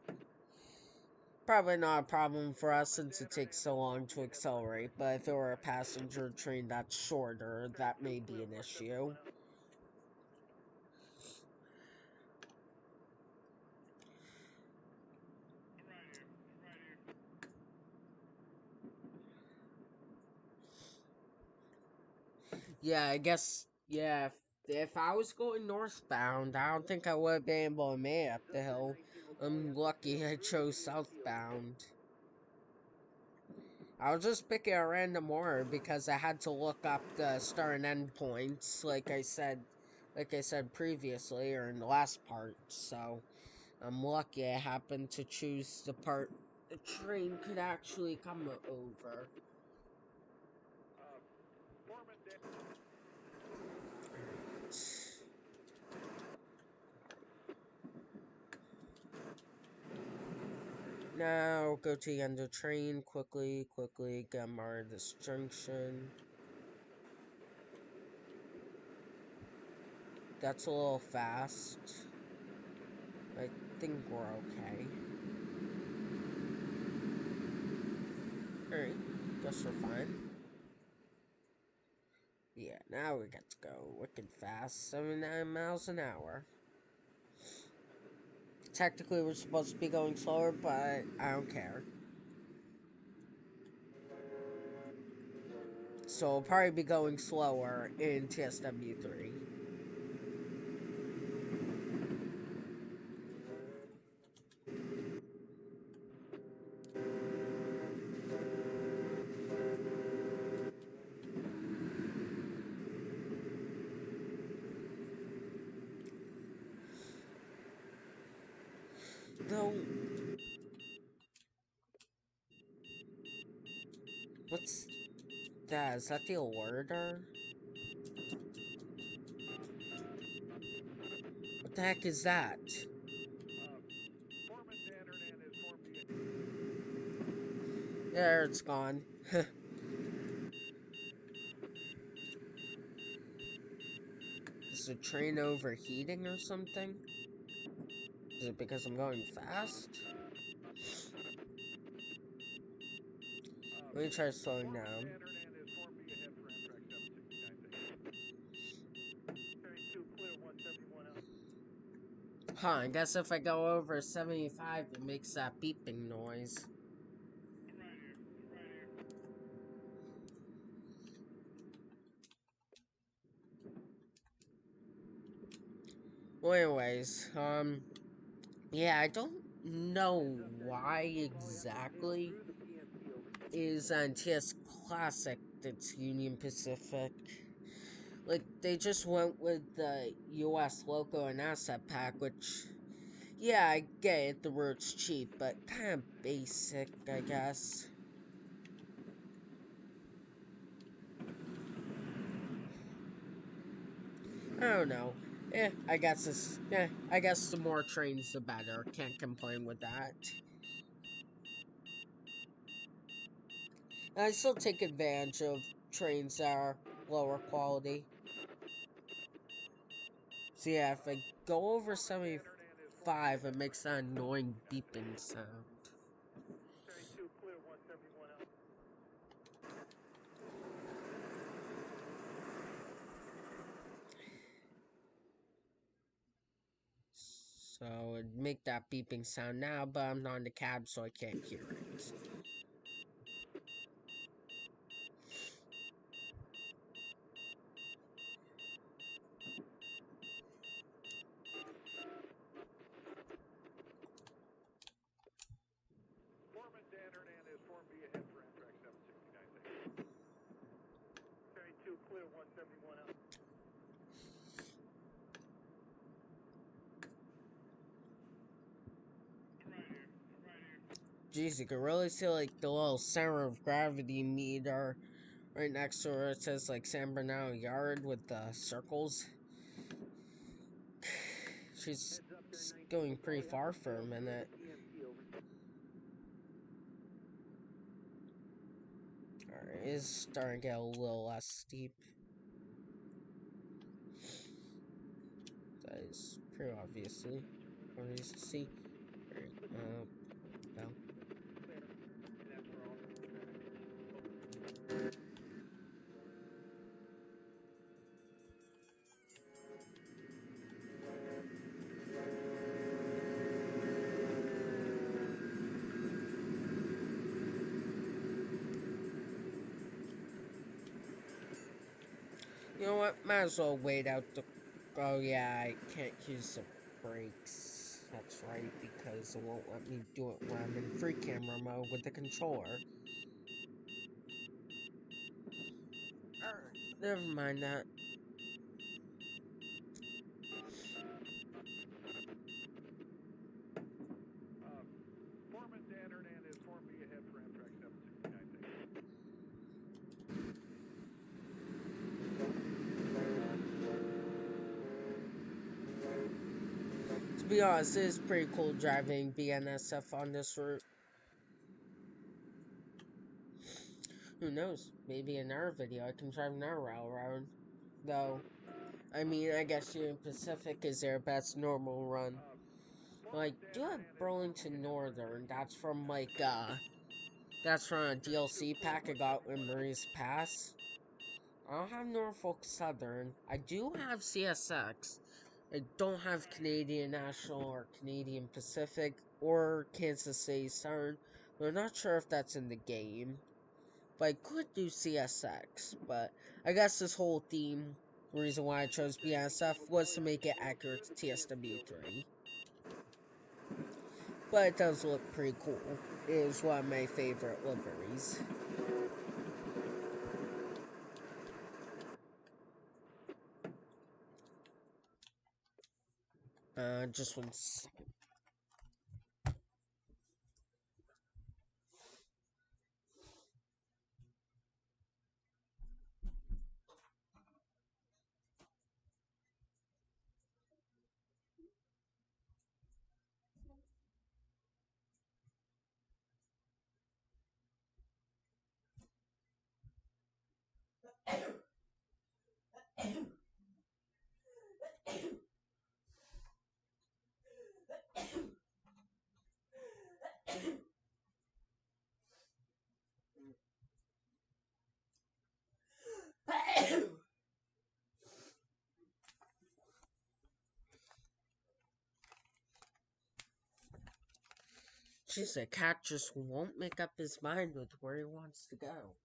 Probably not a problem for us since it takes so long to accelerate, but if it were a passenger train that's shorter, that may be an issue. Yeah, I guess, yeah, if I was going northbound, I don't think I would have been able to make it up the hill. I'm lucky I chose southbound. I was just picking a random order because I had to look up the start and end points, like I said previously, or in the last part, so I'm lucky I happened to choose the part the train could actually come over. Foreman Dan. Alright. Now, go to the end of the train, quickly, get mark this junction. that's a little fast. I think we're okay. Alright, guess we're fine. Yeah, now we get to go wicked fast, 79 miles an hour. Technically, we're supposed to be going slower, but I don't care. So we'll probably be going slower in TSW3. Though, what's that? Is that the alerter? What the heck is that? Foreman Danner and his Form B. There, it's gone. Is the train overheating or something? Is it because I'm going fast? Let me try slowing Foreman down. Danner and his Form B ahead for Amtrak 769. Carry 2 clear 171 out. Huh, I guess if I go over 75, it makes that beeping noise. Well, anyways, yeah, I don't know why exactly is on TS Classic that's Union Pacific. Like, they just went with the US Loco and Asset Pack, which, yeah, I get it, the route's cheap, but kind of basic, I guess. I don't know. I guess the more trains the better. Can't complain with that. And I still take advantage of trains that are lower quality. So yeah, if I go over 75, it makes that annoying beeping sound. Carry 2 clear 171 out. So it'd make that beeping sound now, but I'm not in the cab, so I can't hear it. Foreman Danner and his Form B ahead for Amtrak 769. Carry 2 clear 171 out. Jeez, you can really see like the little center of gravity meter right next to where it says like San Bernardino Yard with the circles. She's going pretty far for a minute. Alright, it's starting to get a little less steep. That is pretty obviously obvious to see. Alright, no. You know what? Might as well wait out the. Oh yeah, I can't use the brakes. That's right, because it won't let me do it when I'm in free camera mode with the controller. Never mind that. Foreman Danner and his Form B ahead for Amtrak 769. To be honest, it is pretty cool driving BNSF on this route. Who knows? Maybe in our video I can drive an railroad. Though, I mean, I guess Union Pacific is their best normal run. Like, do have Burlington Northern. That's from that's from a DLC pack I got with Marie's Pass. I don't have Norfolk Southern. I do have CSX. I don't have Canadian National or Canadian Pacific or Kansas City Southern. I'm not sure if that's in the game. But I could do CSX. But I guess this whole theme, the reason why I chose BNSF was to make it accurate to TSW3. But it does look pretty cool. It is one of my favorite liveries. Just one second. Jeez, the cat just won't make up his mind with where he wants to go.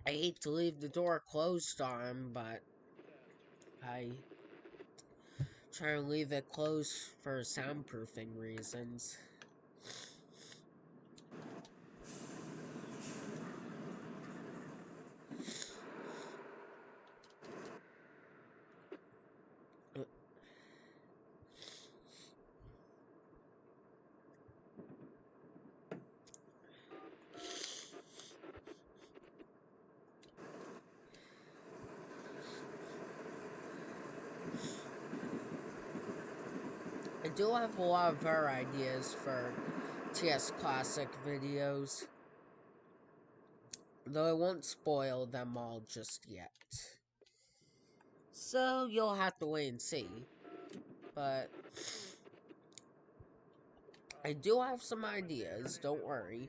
I hate to leave the door closed on him, but I try to leave it closed for soundproofing reasons. I do have a lot of other ideas for TS Classic videos, though I won't spoil them all just yet. So you'll have to wait and see. But I do have some ideas, don't worry.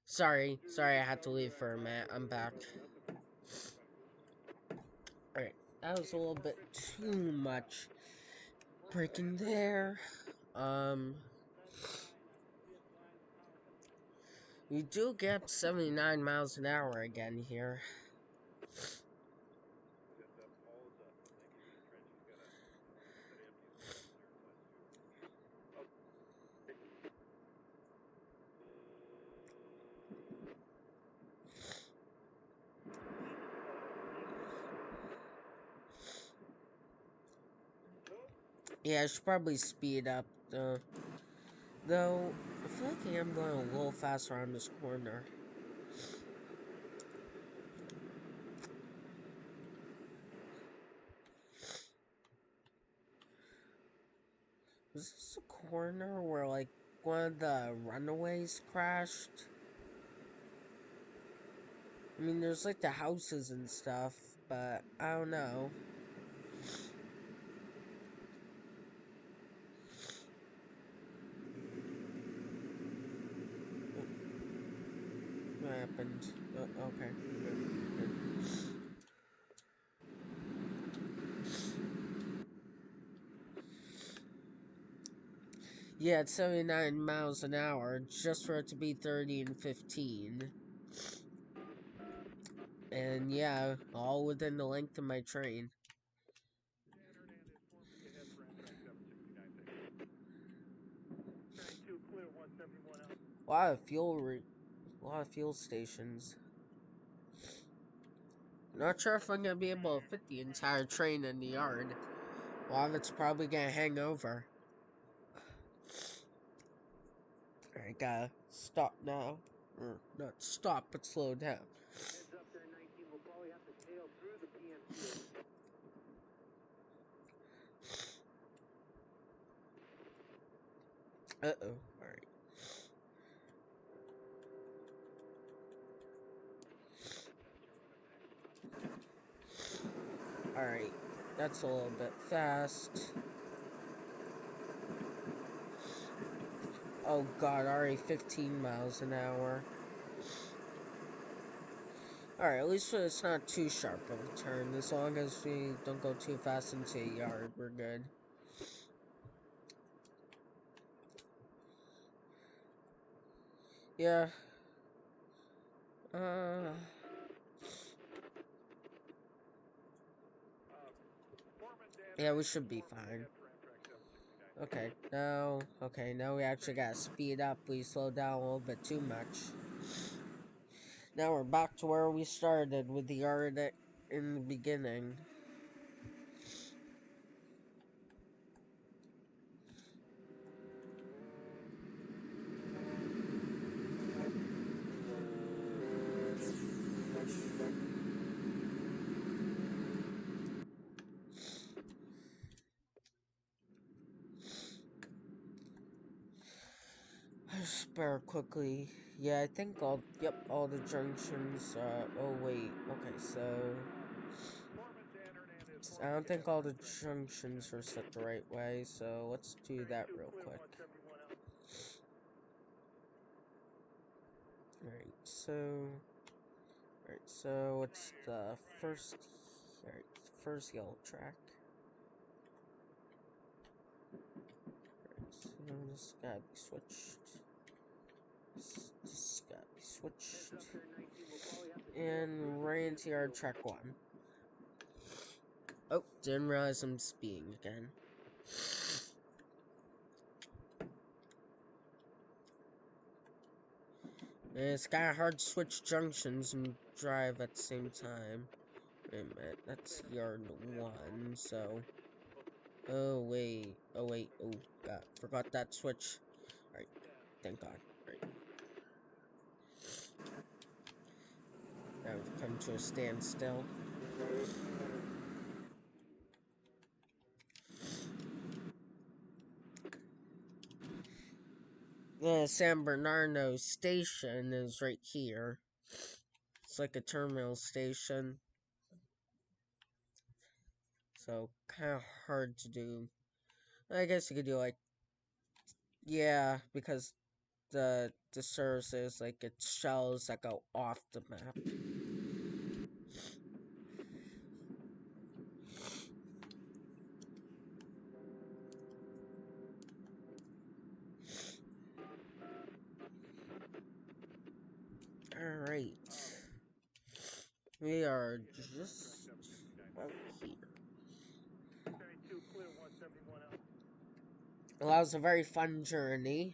Sorry, I had to leave for a minute. I'm back. Alright, that was a little bit too much breaking there. You do get 79 miles an hour again here. Yeah, I should probably speed up, though, I feel like I am going a little faster on this corner. Was this a corner where, like, one of the runaways crashed? I mean, there's, like, the houses and stuff, but I don't know. What happened? Okay. Good. Yeah, it's 79 miles an hour, just for it to be 30 and 15. And yeah, all within the length of my train. A lot of fuel stations. Not sure if I'm gonna be able to fit the entire train in the yard. A lot of it's probably gonna hang over. I gotta stop now. Or not stop, but slow down. Heads up there, 19. We'll probably have to tail through the PMTA. Uh-oh. Alright. Alright. That's a little bit fast. Oh god, already 15 miles an hour. Alright, at least it's not too sharp of a turn. As long as we don't go too fast into a yard, we're good. Yeah. Yeah, we should be fine. Okay, now we actually gotta speed up. We slowed down a little bit too much. Now we're back to where we started with the yard in the beginning. Spare quickly. Yeah, I think all the junctions, oh wait, okay, so... I don't think all the junctions are set the right way, so let's do that real quick. Alright, so it's the first yellow track. Alright, so this gotta be switched. This gotta be switched. And right into our track 1. Oh, didn't realize I'm speeding again. And it's kinda hard to switch junctions and drive at the same time. Wait a minute, that's yard 1, so... Oh wait, oh god, forgot that switch. Alright, thank god. Alright. Now we've come to a standstill. The San Bernardino station is right here. It's like a terminal station. So, kind of hard to do. I guess you could do like... Yeah, because the services, like, it's shells that go off the map. Alright. We are just about here. Well, that was a very fun journey.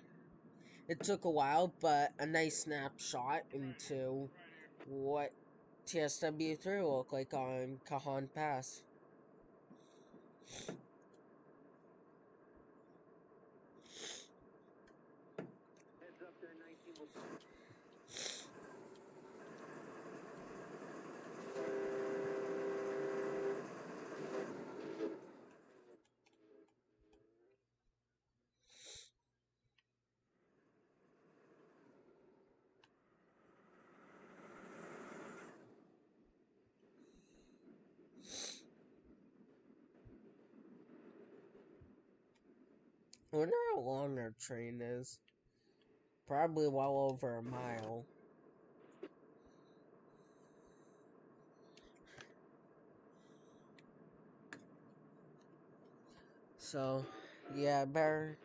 It took a while, but a nice snapshot into what TSW3 will look like on Cajon Pass. I wonder how long our train is. Probably well over a mile. So, yeah, better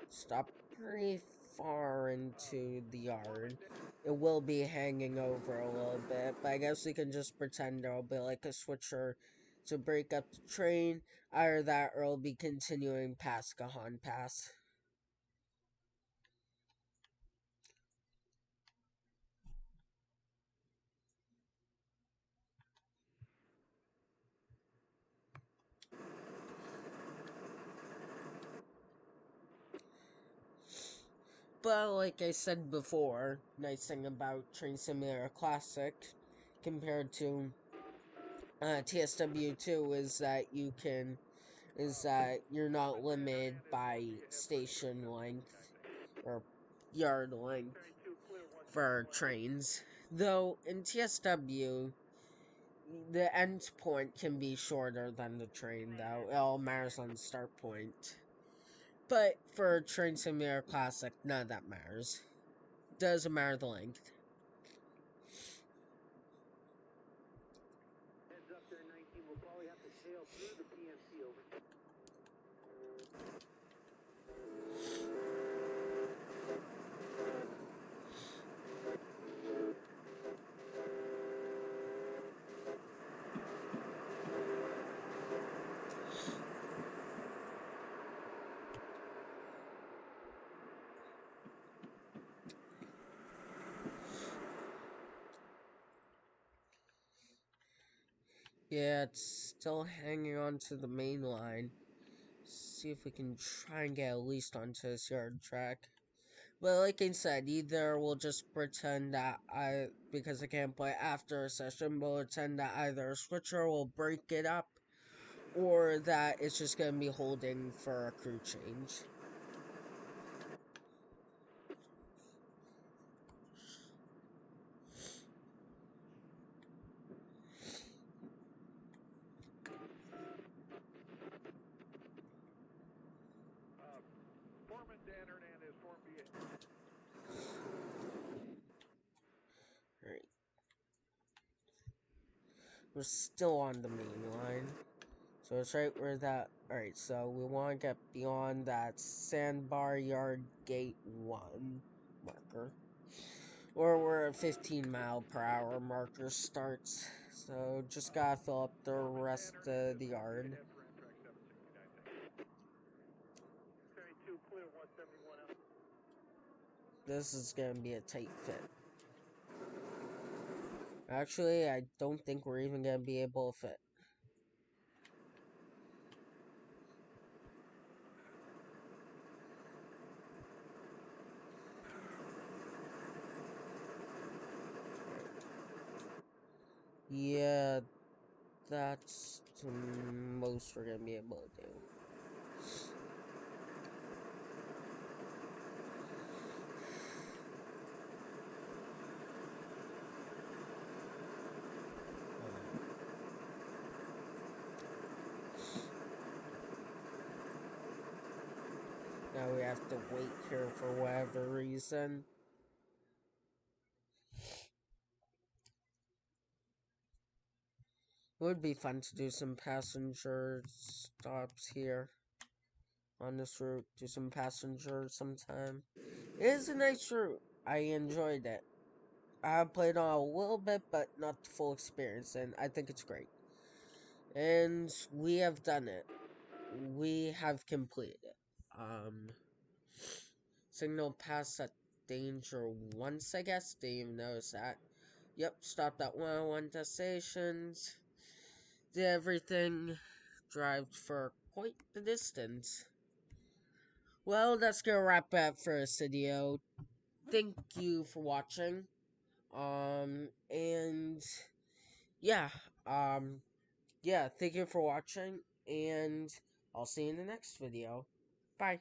stop pretty far into the yard. It will be hanging over a little bit, but I guess we can just pretend there'll be like a switcher to break up the train. Either that or it'll be continuing past Cajon Pass. But like I said before, nice thing about Train Simulator Classic compared to TSW2 is that you're not limited by station length or yard length for trains. Though in TSW, the end point can be shorter than the train, though. It all matters on the start point. But for Train Simulator Classic, none of that matters. Doesn't matter the length. Heads up there, 19. We'll probably have to tail through the PNC over. Yeah, it's still hanging on to the main line. See if we can try and get at least onto this yard track. But like I said, either we'll just pretend that because I can't play after a session, we'll pretend that either a switcher will break it up, or that it's just going to be holding for a crew change. Foreman Dan Hernandez, Form B. Alright. We're still on the main line. So it's right where that... Alright, so we want to get beyond that Sandbar Yard Gate 1 marker. Or where a 15-mile-per-hour marker starts. So just gotta fill up the rest of the yard. This is gonna be a tight fit. Actually, I don't think we're even gonna be able to fit. Yeah, that's the most we're gonna be able to do. Now we have to wait here for whatever reason. It would be fun to do some passenger stops here on this route. Do some passenger sometime. It is a nice route. I enjoyed it. I played on a little bit, but not the full experience, and I think it's great. And we have done it. We have completed it. Signal past that danger once, I guess. Didn't even notice that. Yep, stopped at 101 destinations. Did everything. Drive for quite the distance. Well, that's gonna wrap it up for this video. Thank you for watching. And yeah, yeah, thank you for watching, and I'll see you in the next video. Bye.